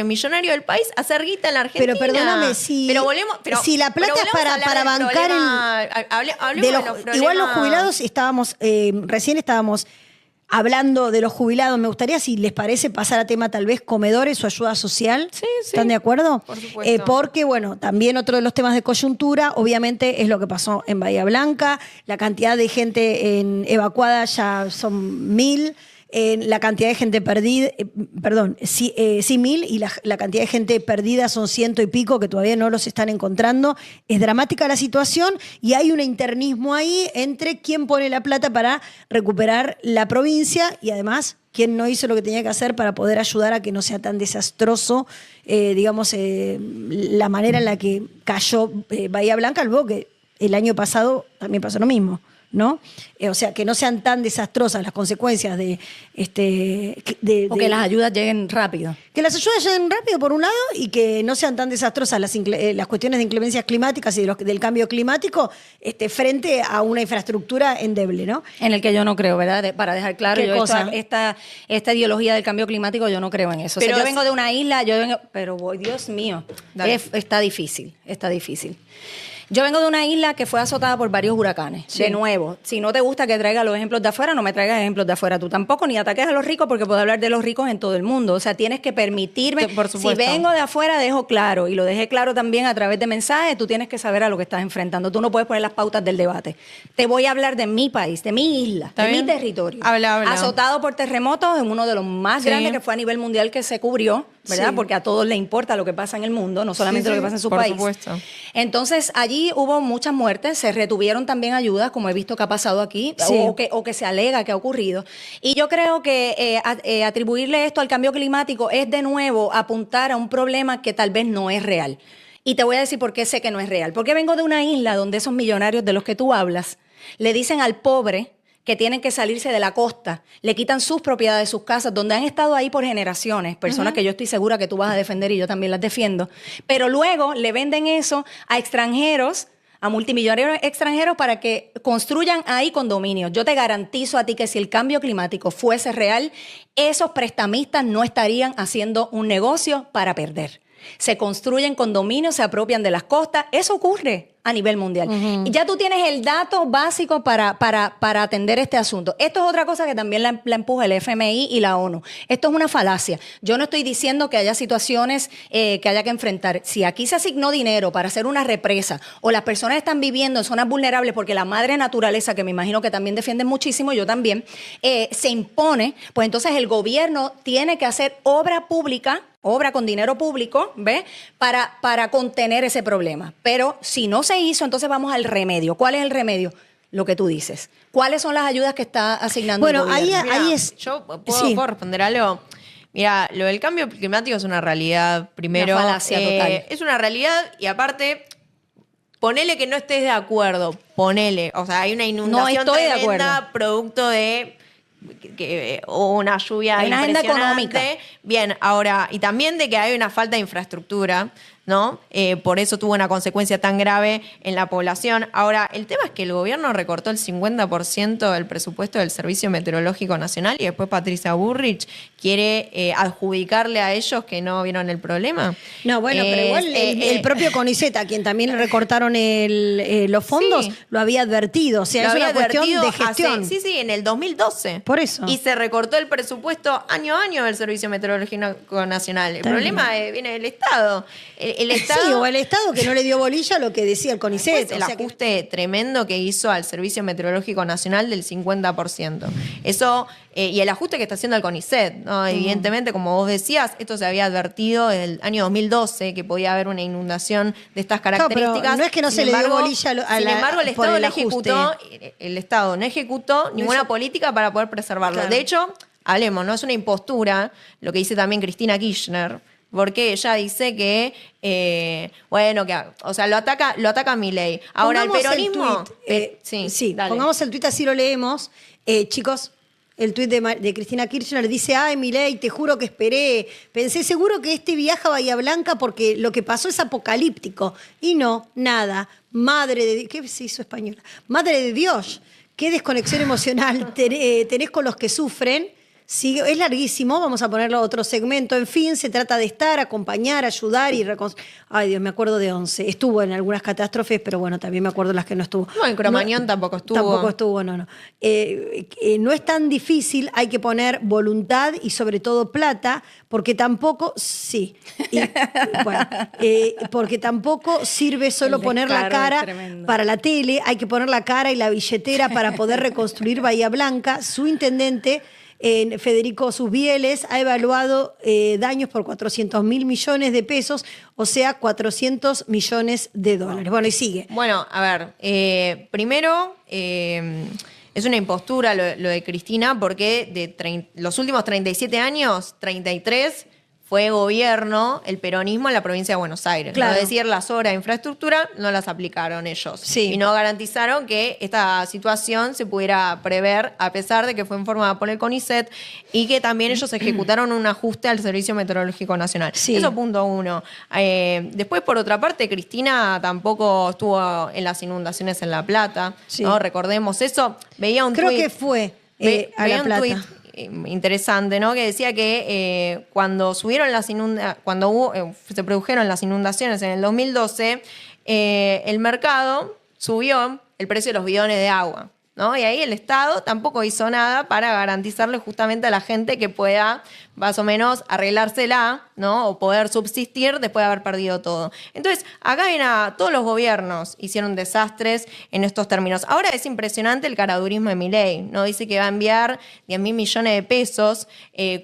millonarios del país a hacer guita en la Argentina. Pero perdóname, si la plata es para bancar igual los jubilados recién estábamos hablando de los jubilados. Me gustaría, si les parece, pasar a tema tal vez comedores o ayuda social. Sí. ¿Están de acuerdo? Por supuesto. Porque, bueno, también otro de los temas de coyuntura, obviamente, es lo que pasó en Bahía Blanca. La cantidad de gente evacuada ya son 1.000. La cantidad de gente perdida, 1.000, y la cantidad de gente perdida son 100 y pico que todavía no los están encontrando. Es dramática la situación y hay un internismo ahí entre quién pone la plata para recuperar la provincia y además quién no hizo lo que tenía que hacer para poder ayudar a que no sea tan desastroso, la manera en la que cayó Bahía Blanca, luego que el año pasado también pasó lo mismo, ¿no? O sea, que no sean tan desastrosas las consecuencias O que las ayudas lleguen rápido. que las ayudas lleguen rápido, por un lado, y que no sean tan desastrosas las cuestiones de inclemencias climáticas y del cambio climático frente a una infraestructura endeble, ¿no? En el que yo no creo, ¿verdad? Para dejar claro, ¿Qué yo cosa? esta ideología del cambio climático, yo no creo en eso. Pero o sea, yo vengo de una isla, pero Dios mío, Dale. está difícil. Yo vengo de una isla que fue azotada por varios huracanes. Sí. De nuevo, si no te gusta que traiga los ejemplos de afuera, no me traigas ejemplos de afuera tú tampoco, ni ataques a los ricos, porque puedo hablar de los ricos en todo el mundo. O sea, tienes que permitirme. Por supuesto. Si vengo de afuera, dejo claro, y lo dejé claro también a través de mensajes, tú tienes que saber a lo que estás enfrentando. Tú no puedes poner las pautas del debate. Te voy a hablar de mi país, de mi isla, ¿Está de bien? mi territorio. Habla. Azotado por terremotos, en uno de los más Sí. grandes que fue a nivel mundial que se cubrió, ¿verdad? Sí. Porque a todos les importa lo que pasa en el mundo, no solamente Sí, lo que pasa en su por país. supuesto. Entonces, allí hubo muchas muertes, se retuvieron también ayudas, como he visto que ha pasado aquí, Sí. o que se alega que ha ocurrido. Y yo creo que atribuirle esto al cambio climático es de nuevo apuntar a un problema que tal vez no es real. Y te voy a decir por qué sé que no es real. Porque vengo de una isla donde esos millonarios de los que tú hablas le dicen al pobre que tienen que salirse de la costa, le quitan sus propiedades, sus casas, donde han estado ahí por generaciones, personas que yo estoy segura que tú vas a defender y yo también las defiendo, pero luego le venden eso a extranjeros, a multimillonarios extranjeros para que construyan ahí condominios. Yo te garantizo a ti que si el cambio climático fuese real, esos prestamistas no estarían haciendo un negocio para perder. Se construyen condominios, se apropian de las costas, eso ocurre a nivel mundial. Y ya tú tienes el dato básico para atender este asunto. Esto es otra cosa que también la empuja el FMI y la ONU. Esto es una falacia. Yo no estoy diciendo que haya situaciones que haya que enfrentar. Si aquí se asignó dinero para hacer una represa o las personas están viviendo en zonas vulnerables porque la madre naturaleza, que me imagino que también defienden muchísimo, yo también, se impone, pues entonces el gobierno tiene que hacer obra pública, obra con dinero público, ¿ves? Para contener ese problema. Pero si no se hizo, entonces vamos al remedio. ¿Cuál es el remedio? Lo que tú dices. ¿Cuáles son las ayudas que está asignando el gobierno? Mira, es... Yo Sí. puedo responder algo. Mira, lo del cambio climático es una realidad, primero. Una falacia total. Es una realidad y aparte, ponele que no estés de acuerdo. Ponele. O sea, hay una inundación estoy de tremenda acuerdo. producto de una lluvia Hay una agenda impresionante. económica. Bien, ahora, y también de que hay una falta de infraestructura, ¿no? Por eso tuvo una consecuencia tan grave en la población. Ahora, el tema es que el gobierno recortó el 50% del presupuesto del Servicio Meteorológico Nacional y después Patricia Bullrich quiere adjudicarle a ellos que no vieron el problema. No, bueno, pero igual el propio CONICET, a quien también le recortaron los fondos, Sí. lo había advertido. O sea, Lo es había una cuestión advertido de gestión. sí, en el 2012. Por eso. Y se recortó el presupuesto año a año del Servicio Meteorológico Nacional. El Está problema viene del Estado. el Estado... Sí, o el Estado que no le dio bolilla a lo que decía el CONICET. Pues el ajuste tremendo que hizo al Servicio Meteorológico Nacional del 50%. Eso, y el ajuste que está haciendo el CONICET, ¿no? Evidentemente, como vos decías, esto se había advertido en el año 2012 que podía haber una inundación de estas características. Pero no es que no se le dio bolilla sin embargo, el Estado no ejecutó ninguna política para poder preservarlo. Claro. De hecho, hablemos, ¿no? Es una impostura, lo que dice también Cristina Kirchner, porque ella dice que, bueno, que, o sea, lo ataca a Milei. Ahora, Pongamos el peronismo... sí, dale. pongamos el tuit así lo leemos. Chicos, el tuit de Cristina Kirchner dice, ay, Milei, te juro que esperé. Pensé seguro que este viaja a Bahía Blanca porque lo que pasó es apocalíptico. Y no, nada. Madre de... ¿Qué se hizo española? Madre de Dios, qué desconexión emocional tenés con los que sufren. Sigue, es larguísimo, vamos a ponerlo a otro segmento. En fin, se trata de estar, acompañar, ayudar y reconstruir. Ay, Dios, me acuerdo de 11. Estuvo en algunas catástrofes, pero bueno, también me acuerdo de las que no estuvo. No, en Cromañón tampoco estuvo. Tampoco estuvo, no. No es tan difícil, hay que poner voluntad y sobre todo plata, porque tampoco, sí. Bueno, porque tampoco sirve solo poner la cara para la tele, hay que poner la cara y la billetera para poder reconstruir Bahía Blanca. Su intendente... Federico Susbieles ha evaluado daños por 400.000 millones de pesos, o sea, 400 millones de dólares. Bueno, y sigue. Bueno, a ver, primero, es una impostura lo de Cristina, porque de los últimos 37 años, 33 fue gobierno, el peronismo en la provincia de Buenos Aires. Claro. Es decir, las obras de infraestructura no las aplicaron ellos. Sí. Y no garantizaron que esta situación se pudiera prever, a pesar de que fue informada por el CONICET y que también ellos ejecutaron un ajuste al Servicio Meteorológico Nacional. Sí. Eso punto uno. Después, por otra parte, Cristina tampoco estuvo en las inundaciones en La Plata. Sí. ¿No? Recordemos eso. Veía un Creo tuit. que fue a Veía La un Plata. tuit interesante, ¿no? Que decía que cuando subieron se produjeron las inundaciones en el 2012, el mercado subió el precio de los bidones de agua, ¿no? Y ahí el Estado tampoco hizo nada para garantizarle justamente a la gente que pueda más o menos arreglársela, ¿no? O poder subsistir después de haber perdido todo. Entonces, acá todos los gobiernos hicieron desastres en estos términos. Ahora es impresionante el caradurismo de Milei, ¿no? Dice que va a enviar 10.000 millones de pesos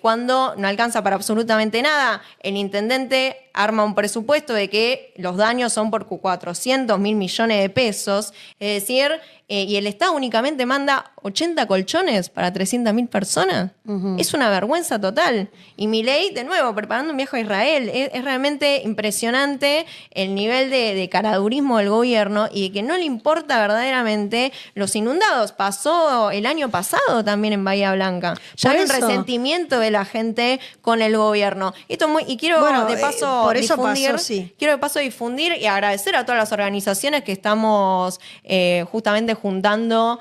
cuando no alcanza para absolutamente nada. El intendente arma un presupuesto de que los daños son por 400.000 millones de pesos, es decir, y el Estado únicamente manda 80 colchones para 300.000 personas. Es una vergüenza total. Y Milei, de nuevo, preparando un viaje a Israel. Es realmente impresionante el nivel de caradurismo del gobierno y de que no le importa verdaderamente los inundados. Pasó el año pasado también en Bahía Blanca. Ya hay un resentimiento de la gente con el gobierno. Y quiero de paso por eso difundir, pasó, sí. Quiero de paso difundir y agradecer a todas las organizaciones que estamos justamente juntando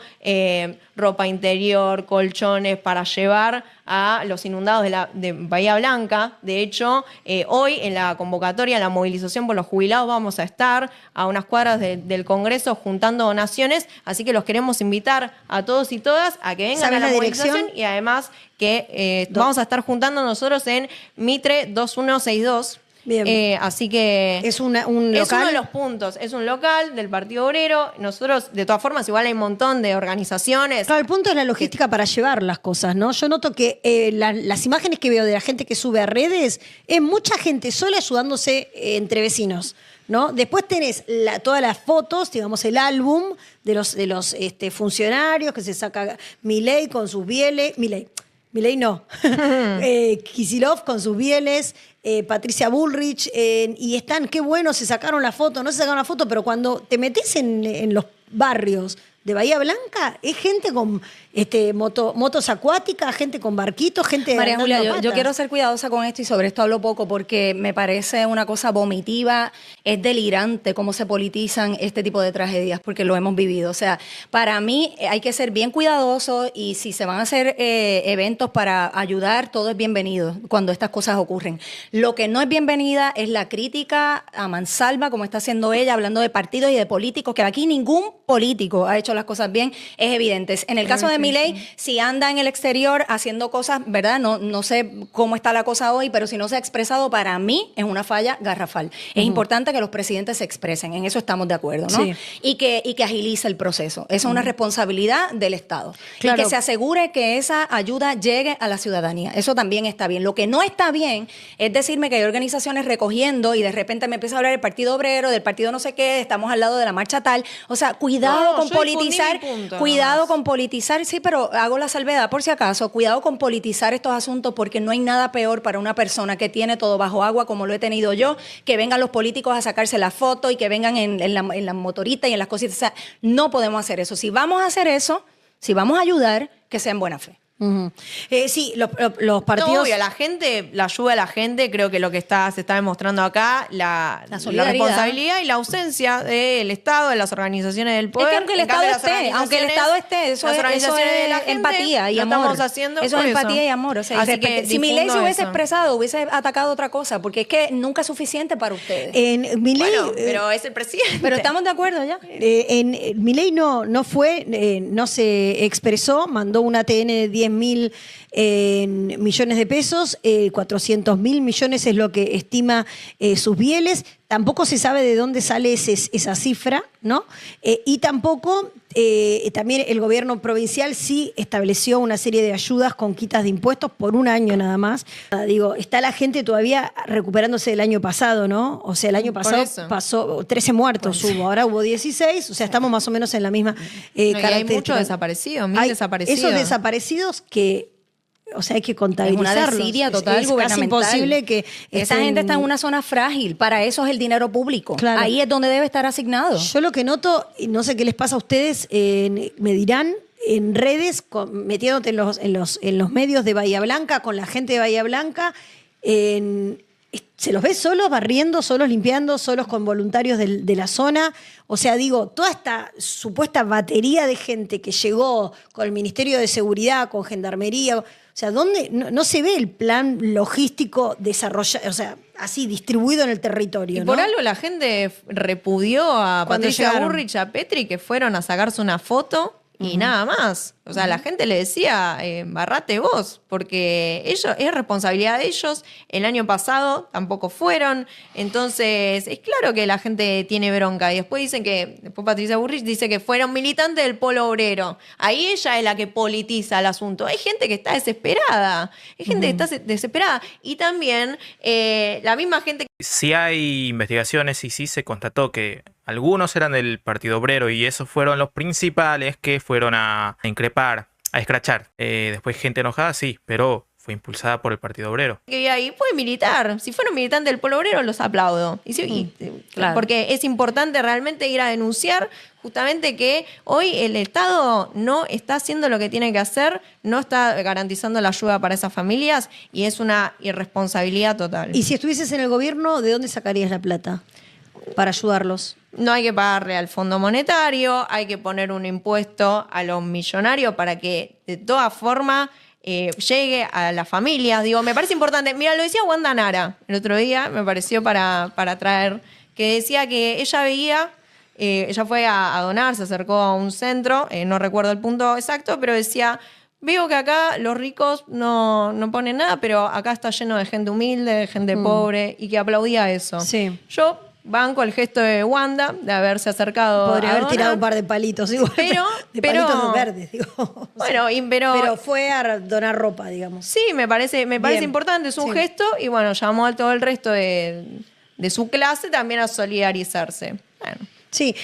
ropa interior, colchones para llevar a los inundados de Bahía Blanca. De hecho, hoy en la convocatoria, en la movilización por los jubilados, vamos a estar a unas cuadras del Congreso juntando donaciones, así que los queremos invitar a todos y todas a que vengan a la movilización y además que vamos a estar juntando nosotros en Mitre 2162. Bien. Así que ¿Es un local? Es uno de los puntos. Es un local del Partido Obrero. Nosotros, de todas formas, igual hay un montón de organizazaciones. Claro, el punto es la logística para llevar las cosas, ¿no? Yo noto que las imágenes que veo de la gente que sube a redes es mucha gente sola ayudándose entre vecinos, ¿no? Después tenés todas las fotos, digamos, el álbum de los funcionarios que se saca Milei con sus bieles. Milei no. Kicillof con sus bieles. Patricia Bullrich, y están, qué bueno, se sacaron la foto, no se sacaron la foto, pero cuando te metes en los barrios de Bahía Blanca, es gente con motos acuáticas, gente con barquitos, gente... María Julia, yo patas. quiero ser cuidadosa con esto y sobre esto hablo poco porque me parece una cosa vomitiva, es delirante cómo se politizan este tipo de tragedias porque lo hemos vivido. O sea, para mí hay que ser bien cuidadosos y si se van a hacer eventos para ayudar, todo es bienvenido cuando estas cosas ocurren. Lo que no es bienvenida es la crítica a mansalva, como está haciendo ella, hablando de partidos y de políticos, que aquí ningún político ha hecho las cosas bien, es evidente. En el caso de Milei, si anda en el exterior haciendo cosas, ¿verdad? No sé cómo está la cosa hoy, pero si no se ha expresado, para mí es una falla garrafal. Es importante que los presidentes se expresen, en eso estamos de acuerdo, ¿no? Sí. Y que agilice el proceso. Eso es una responsabilidad del Estado. Claro. Y que se asegure que esa ayuda llegue a la ciudadanía. Eso también está bien. Lo que no está bien es decirme que hay organizaciones recogiendo y de repente me empieza a hablar del Partido Obrero, del partido no sé qué, estamos al lado de la marcha tal. O sea, cuidado con yo difundí politizar, mi punto, cuidado nomás. con politizar, sí, pero hago la salvedad por si acaso, cuidado con politizar estos asuntos porque no hay nada peor para una persona que tiene todo bajo agua como lo he tenido yo, que vengan los políticos a sacarse la foto y que vengan en la motorita y en las cositas. O sea, no podemos hacer eso. Si vamos a hacer eso, si vamos a ayudar, que sea en buena fe. Sí, los No, partidos... obvio, la gente, la ayuda de la gente, creo que lo que se está demostrando acá, la solidaridad. responsabilidad y la ausencia del Estado, de las organizaciones del poder. Es que aunque el En cambio, Estado las esté, aunque el Estado esté, eso las es organizaciones de la gente, empatía y lo amor. estamos haciendo Eso por es empatía y amor. O sea, Así que si Milei se difundo hubiese eso. expresado, hubiese atacado otra cosa, porque es que nunca es suficiente para ustedes. En Milei, Bueno, pero es el presidente. Pero estamos de acuerdo ya. Milei no fue, no se expresó, mandó una TN de 10.000 millones de pesos, 400.000 millones es lo que estima sus bieles. Tampoco se sabe de dónde sale esa cifra, ¿no? Y tampoco, también el gobierno provincial sí estableció una serie de ayudas con quitas de impuestos por un año nada más. Digo, está la gente todavía recuperándose del año pasado, ¿no? O sea, el año pasado eso. pasó 13 muertos hubo, ahora hubo 16, o sea, estamos más o menos en la misma No, y hay característica. muchos desaparecidos, 1000 Hay desaparecidos. Esos desaparecidos que, o sea, hay que contabilizarlos. Es una desidia total, es casi gubernamental. imposible que Esa estén- gente está en una zona frágil, para eso es el dinero público. Claro. Ahí es donde debe estar asignado. Yo lo que noto, y no sé qué les pasa a ustedes, me dirán en redes, metiéndote en los medios de Bahía Blanca, con la gente de Bahía Blanca, se los ve solos barriendo, solos limpiando, solos con voluntarios de la zona. O sea, digo, toda esta supuesta batería de gente que llegó con el Ministerio de Seguridad, con Gendarmería, o sea, ¿dónde no se ve el plan logístico desarrollado, o sea, así distribuido en el territorio? Y por ¿no? algo la gente repudió a Cuando Patricia llegaron. Bullrich y a Petri, que fueron a sacarse una foto y nada más. O sea, la gente le decía, barrate vos, porque es responsabilidad de ellos. El año pasado tampoco fueron. Entonces, es claro que la gente tiene bronca. Y después después Patricia Bullrich dice que fueron militantes del Polo Obrero. Ahí ella es la que politiza el asunto. Hay gente que está desesperada. Hay gente que está desesperada. Y también la misma gente. Sí hay investigaciones y sí se constató que algunos eran del Partido Obrero y esos fueron los principales que fueron a increpar, a escrachar. Después gente enojada, sí, pero fue impulsada por el Partido Obrero. Que vi ahí fue militar. Si fueron militantes del Polo Obrero, los aplaudo. Claro. Porque es importante realmente ir a denunciar justamente que hoy el Estado no está haciendo lo que tiene que hacer, no está garantizando la ayuda para esas familias y es una irresponsabilidad total. Y si estuvieses en el gobierno, ¿de dónde sacarías la plata para ayudarlos? No hay que pagarle al Fondo Monetario, hay que poner un impuesto a los millonarios para que de todas formas llegue a las familias. Digo, me parece importante. Mira, lo decía Wanda Nara el otro día, me pareció para traer, que decía que ella veía, ella fue a donar, se acercó a un centro, no recuerdo el punto exacto, pero decía, veo que acá los ricos no ponen nada, pero acá está lleno de gente humilde, de gente pobre, y que aplaudía eso. Sí. Yo banco el gesto de Wanda de haberse acercado Podría a haber donar. tirado un par de palitos igual. De pero- palitos verdes, digo. Bueno, pero fue a donar ropa, digamos. sí, me parece Bien. importante, es un Sí. gesto y bueno, llamó a todo el resto de su clase también a solidarizarse. Bueno. Sí,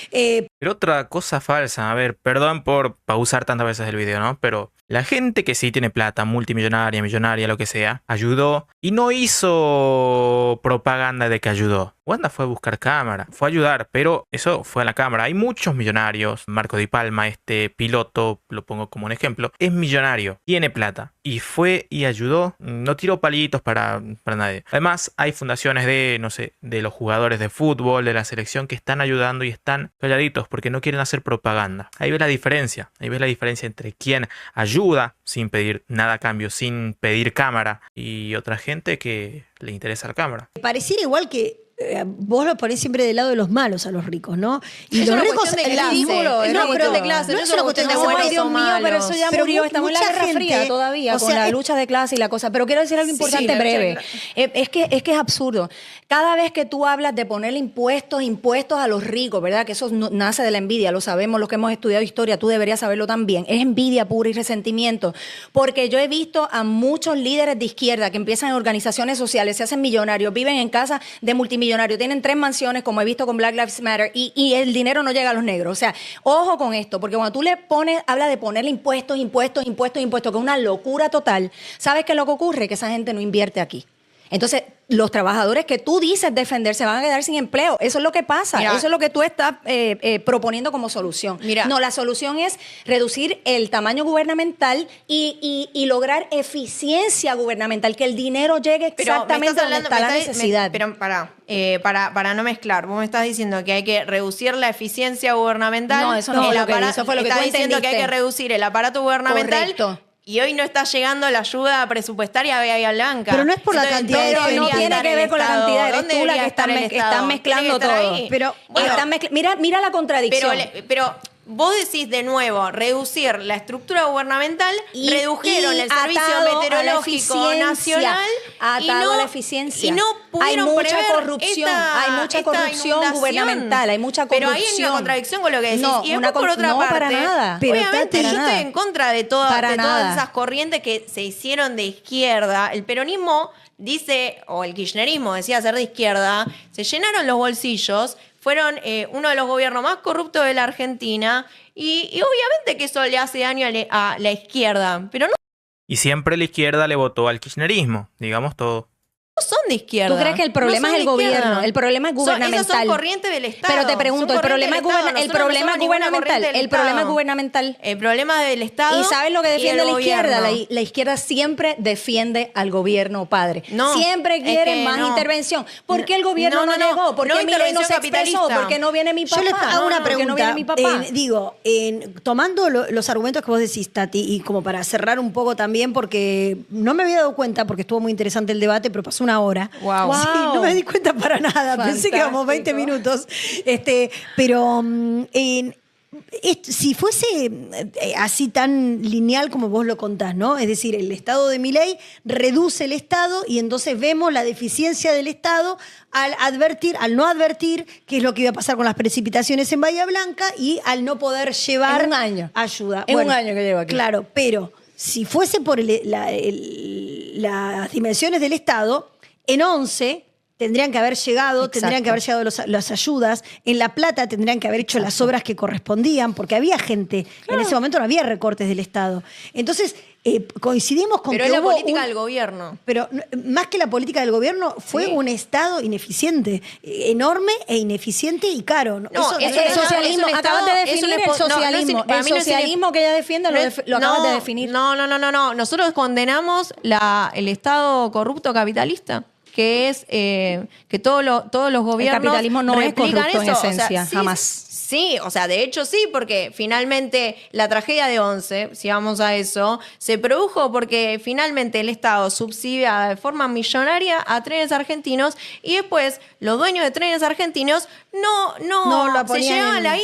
Pero otra cosa falsa, a ver, perdón por pausar tantas veces el video, ¿no? Pero la gente que sí tiene plata, multimillonaria, millonaria, lo que sea, ayudó y no hizo propaganda de que ayudó. Wanda fue a buscar cámara, fue a ayudar, pero eso fue a la cámara. Hay muchos millonarios. Marco Di Palma, este piloto, lo pongo como un ejemplo, es millonario, tiene plata y fue y ayudó. No tiró palitos para nadie. Además, hay fundaciones de, no sé, de los jugadores de fútbol, de la selección que están ayudando y están calladitos porque no quieren hacer propaganda. Ahí ves la diferencia. Ahí ves la diferencia entre quien ayuda sin pedir nada a cambio, sin pedir cámara, y otra gente que le interesa la cámara. pareciera igual que vos lo ponés siempre del lado de los malos a los ricos, ¿no? Y Es los una ricos cuestión de clase, ridículo, es una cuestión de clase, no es una cuestión de buenos Ay, Dios o mío, pero eso ya Pero murió. Estamos en la mucha Guerra gente, Fría todavía, o con sea, la lucha de clase y la cosa. Pero quiero decir algo importante, la lucha de breve. clase. Es que es absurdo. Cada vez que tú hablas de ponerle impuestos a los ricos, ¿verdad? Que eso nace de la envidia, lo sabemos los que hemos estudiado historia, tú deberías saberlo también. Es envidia pura y resentimiento. Porque yo he visto a muchos líderes de izquierda que empiezan en organizaciones sociales, se hacen millonarios, viven en casa de multimillonarios, tienen 3 mansiones, como he visto con Black Lives Matter, y el dinero no llega a los negros. O sea, ojo con esto, porque cuando tú habla de ponerle impuestos, que es una locura total, ¿sabes qué es lo que ocurre? Que esa gente no invierte aquí. Entonces, los trabajadores que tú dices defender se van a quedar sin empleo. Eso es lo que pasa. Mira, eso es lo que tú estás proponiendo como solución. Mira. No, la solución es reducir el tamaño gubernamental y lograr eficiencia gubernamental, que el dinero llegue exactamente donde está la necesidad. Pero para no mezclar, vos me estás diciendo que hay que reducir la eficiencia gubernamental. No, eso no fue lo que dije, eso fue lo que tú estás diciendo que hay que entendiste. reducir el aparato gubernamental. Correcto. Y hoy no está llegando la ayuda presupuestaria a Bahía Blanca. Pero no es por la Entonces, cantidad de ¿dónde gente. No debería tiene estar que el ver con la Estado? cantidad, eres ¿Dónde tú la debería que estar el estás Estado? mezclando Tiene que estar todo. ahí. Pero, Bueno, Mira la contradicción. pero vos decís de nuevo, reducir la estructura gubernamental, redujeron el Servicio atado a la Meteorológico eficiencia, Nacional atado a la eficiencia. y no pudieron hay mucha prever corrupción, esta- hay mucha esta corrupción inundación. gubernamental, hay mucha Pero corrupción. ahí hay una contradicción con lo que decís. No, y después, por otra no, parte, para nada. Pero, obviamente Tati, yo para estoy nada. en contra de, Para de nada. todas esas corrientes que se hicieron de izquierda. El peronismo dice, o el kirchnerismo decía ser de izquierda, se llenaron los bolsillos, fueron uno de los gobiernos más corruptos de la Argentina y obviamente que eso le hace daño a la izquierda, pero no Y siempre la izquierda le votó al kirchnerismo, digamos todo. son de izquierda. ¿Tú crees que el problema No es son el de izquierda. gobierno? El problema es gubernamental. Esas son corrientes del Estado. Pero te pregunto, el Son problema es corrientes del Estado. el Nosotros no problema somos es ninguna gubernamental. corriente del El problema es Estado. gubernamental. El problema es del Estado. ¿Y sabes lo que y defiende el la izquierda? gobierno. La izquierda siempre defiende al gobierno padre. No, siempre es quieren que más no. intervención. ¿por qué el gobierno no llegó? ¿Por no qué Milei no intervención se expresó? capitalista. ¿Por qué no viene mi papá? Yo les hago una ¿Por qué no pregunta. viene mi papá? Tomando los argumentos que vos decís, Tati, y como para cerrar un poco también, porque no me había dado cuenta, porque estuvo muy interesante el debate, pero pasó una hora. Wow. Sí, no me di cuenta para nada. Pensé que íbamos 20 minutos. Pero si fuese así tan lineal como vos lo contás, ¿no? Es decir, el Estado de Milei reduce el Estado y entonces vemos la deficiencia del Estado al no advertir qué es lo que iba a pasar con las precipitaciones en Bahía Blanca y al no poder llevar En un año. ayuda. En un año que llevo aquí. Claro, pero si fuese por las dimensiones del Estado, en 11 tendrían que haber llegado, Exacto. tendrían que haber llegado las ayudas, en La Plata tendrían que haber hecho las obras que correspondían, porque había gente, en ese momento no había recortes del Estado. Entonces, coincidimos con Pero que es la hubo política del gobierno. Pero más que la política del gobierno, fue un Estado ineficiente, enorme e ineficiente y caro. No, Es es el socialismo. un Acabas de Estado- es un definir el espo- no, no es socialismo. para El mí no es socialismo que ella defiende lo acabas de definir. No. Nosotros condenamos el Estado corrupto capitalista, que es que todos los gobiernos capitalismo no es replican corrupto en eso. O sea, esencia, sí, jamás. Sí, o sea, de hecho sí, porque finalmente la tragedia de 11, si vamos a eso, se produjo porque finalmente el Estado subsidia de forma millonaria a trenes argentinos y después los dueños de trenes argentinos No la se ponían llevaban en- la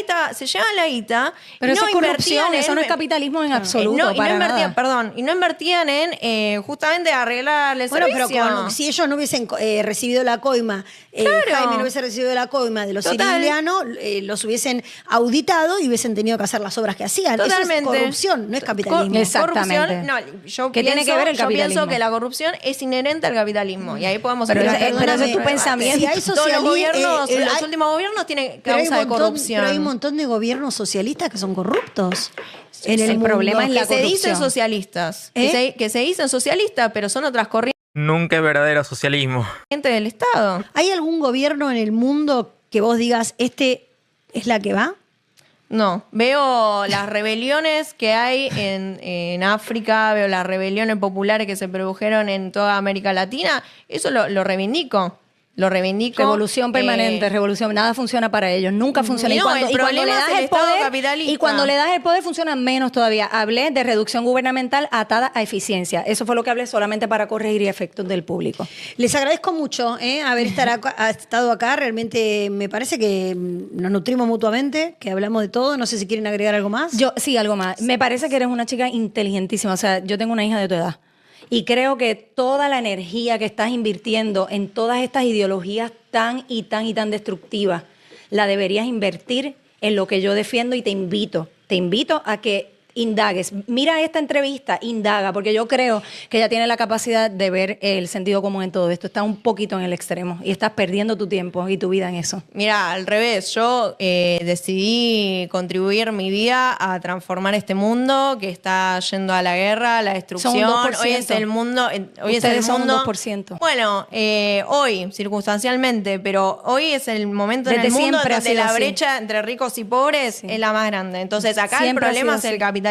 guita, Pero y eso no es corrupción, invertían eso no es en- capitalismo en y absoluto, no para invertían, nada. perdón, y no invertían en justamente arreglar el Bueno, servicio. pero si ellos no hubiesen recibido la coima, Claro. Jaime no hubiese recibido la coima de los Total. sicilianos, los hubiesen auditado y hubiesen tenido que hacer las obras que hacían. Totalmente. Eso es corrupción, no es capitalismo. Exactamente. Corrupción, no, yo ¿Qué tiene pienso, que ver el yo capitalismo? pienso que la corrupción es inherente al capitalismo y ahí podemos Pero entrar ese- en pero ese es tu debate. pensamiento. Si hay Todos los socialismo, gobiernos, los hay- últimos gobiernos tienen Pero hay causa de un montón- corrupción. Pero hay un montón de gobiernos socialistas que son corruptos. En el mundo. problema es la que se dicen corrupción. socialistas, ¿Eh? que se dicen socialistas, pero son otras corrientes Nunca es verdadero socialismo. del Estado. ¿Hay algún gobierno en el mundo que vos digas, este es la que va? No, veo las rebeliones que hay en África, veo las rebeliones populares que se produjeron en toda América Latina, eso lo reivindico. lo reivindico. Revolución permanente, revolución. Nada funciona para ellos, nunca funciona. No, el problema es el Estado capitalista. Y cuando le das el poder funciona menos todavía. Hablé de reducción gubernamental atada a eficiencia. Eso fue lo que hablé solamente para corregir efectos del público. Les agradezco mucho haber estado acá. Realmente me parece que nos nutrimos mutuamente, que hablamos de todo. No sé si quieren agregar algo más. Sí, algo más. Me parece que eres una chica inteligentísima. O sea, yo tengo una hija de tu edad. Y creo que toda la energía que estás invirtiendo en todas estas ideologías tan destructivas, la deberías invertir en lo que yo defiendo y te invito a que indagues. Mira esta entrevista, indaga, porque yo creo que ella tiene la capacidad de ver el sentido común en todo esto. Está un poquito en el extremo y estás perdiendo tu tiempo y tu vida en eso. Mira, al revés, yo decidí contribuir mi vida a transformar este mundo que está yendo a la guerra, a la destrucción. Son un 2%. Hoy es el mundo. Ustedes son un 2%. Bueno, hoy, circunstancialmente, pero hoy es el momento en el mundo donde la brecha entre ricos y pobres es la más grande. Entonces, acá el problema es el capitalismo.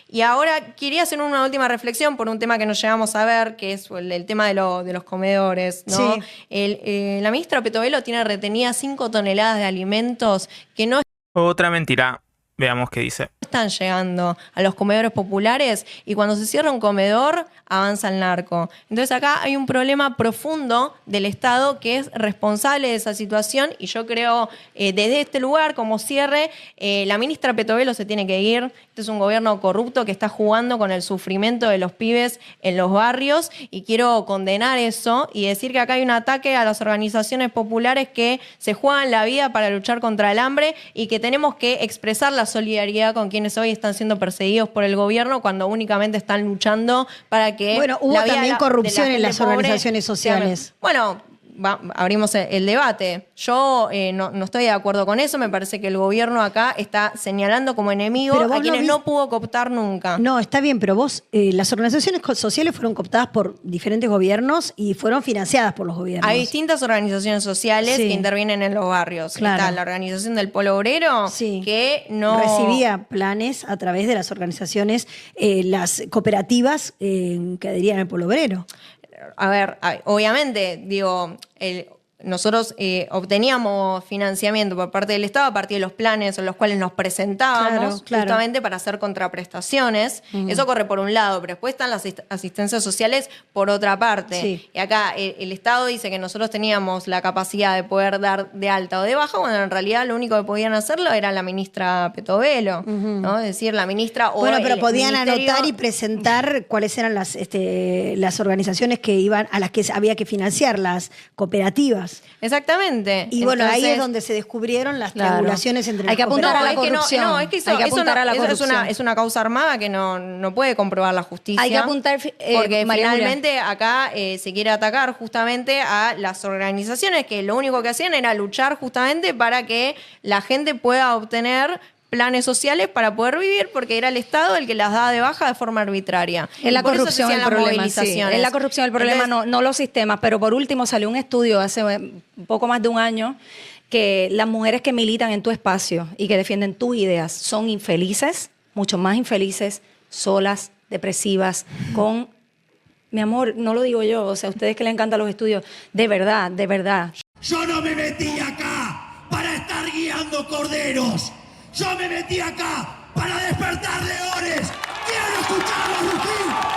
Y ahora quería hacer una última reflexión por un tema que nos llegamos a ver, que es el tema de los comedores, ¿no? Sí. La ministra Petovelo tiene retenidas 5 toneladas de alimentos que no Otra mentira. Veamos qué dice. están llegando a los comedores populares, y cuando se cierra un comedor avanza el narco. Entonces acá hay un problema profundo del Estado que es responsable de esa situación, y yo creo desde este lugar como cierre, la ministra Petovelo se tiene que ir. Este es un gobierno corrupto que está jugando con el sufrimiento de los pibes en los barrios, y quiero condenar eso y decir que acá hay un ataque a las organizaciones populares que se juegan la vida para luchar contra el hambre, y que tenemos que expresar la solidaridad con quienes hoy están siendo perseguidos por el gobierno cuando únicamente están luchando para que hubo la vida también corrupción en las pobre organizaciones sociales. Bueno, abrimos el debate. Yo no estoy de acuerdo con eso. Me parece que el gobierno acá está señalando como enemigo a quienes no pudo cooptar nunca. No, está bien, pero vos, las organizaciones sociales fueron cooptadas por diferentes gobiernos y fueron financiadas por los gobiernos. Hay distintas organizaciones sociales que intervienen en los barrios. Claro. Está la organización del Polo Obrero, que no recibía planes a través de las organizaciones, las cooperativas que adherían al Polo Obrero. A ver, obviamente, digo, nosotros obteníamos financiamiento por parte del Estado a partir de los planes en los cuales nos presentábamos, justamente para hacer contraprestaciones. Eso corre por un lado, pero después están las asistencias sociales por otra parte. Sí. Y acá el Estado dice que nosotros teníamos la capacidad de poder dar de alta o de baja, bueno, en realidad lo único que podían hacerlo era la ministra Petovelo, ¿no? Es decir, la ministra o pero podían ministerio... anotar y presentar cuáles eran las organizaciones que iban, a las que había que financiar, las cooperativas. Exactamente. Y bueno, ahí es donde se descubrieron las triangulaciones entre hay que apuntar a la corrupción. No, es que eso es una causa armada que no puede comprobar la justicia. Hay que apuntar, porque finalmente acá se quiere atacar justamente a las organizaciones que lo único que hacían era luchar justamente para que la gente pueda obtener planes sociales para poder vivir, porque era el Estado el que las daba de baja de forma arbitraria. Es la corrupción el problema, sí. Es la corrupción el problema, no los sistemas. Pero por último salió un estudio hace un poco más de un año que las mujeres que militan en tu espacio y que defienden tus ideas son infelices, mucho más infelices, solas, depresivas, con... Mi amor, no lo digo yo, o sea, a ustedes que les encantan los estudios, de verdad, de verdad. Yo no me metí acá para estar guiando corderos. Yo me metí acá para despertar leones. Quiero escucharlos, Lucín.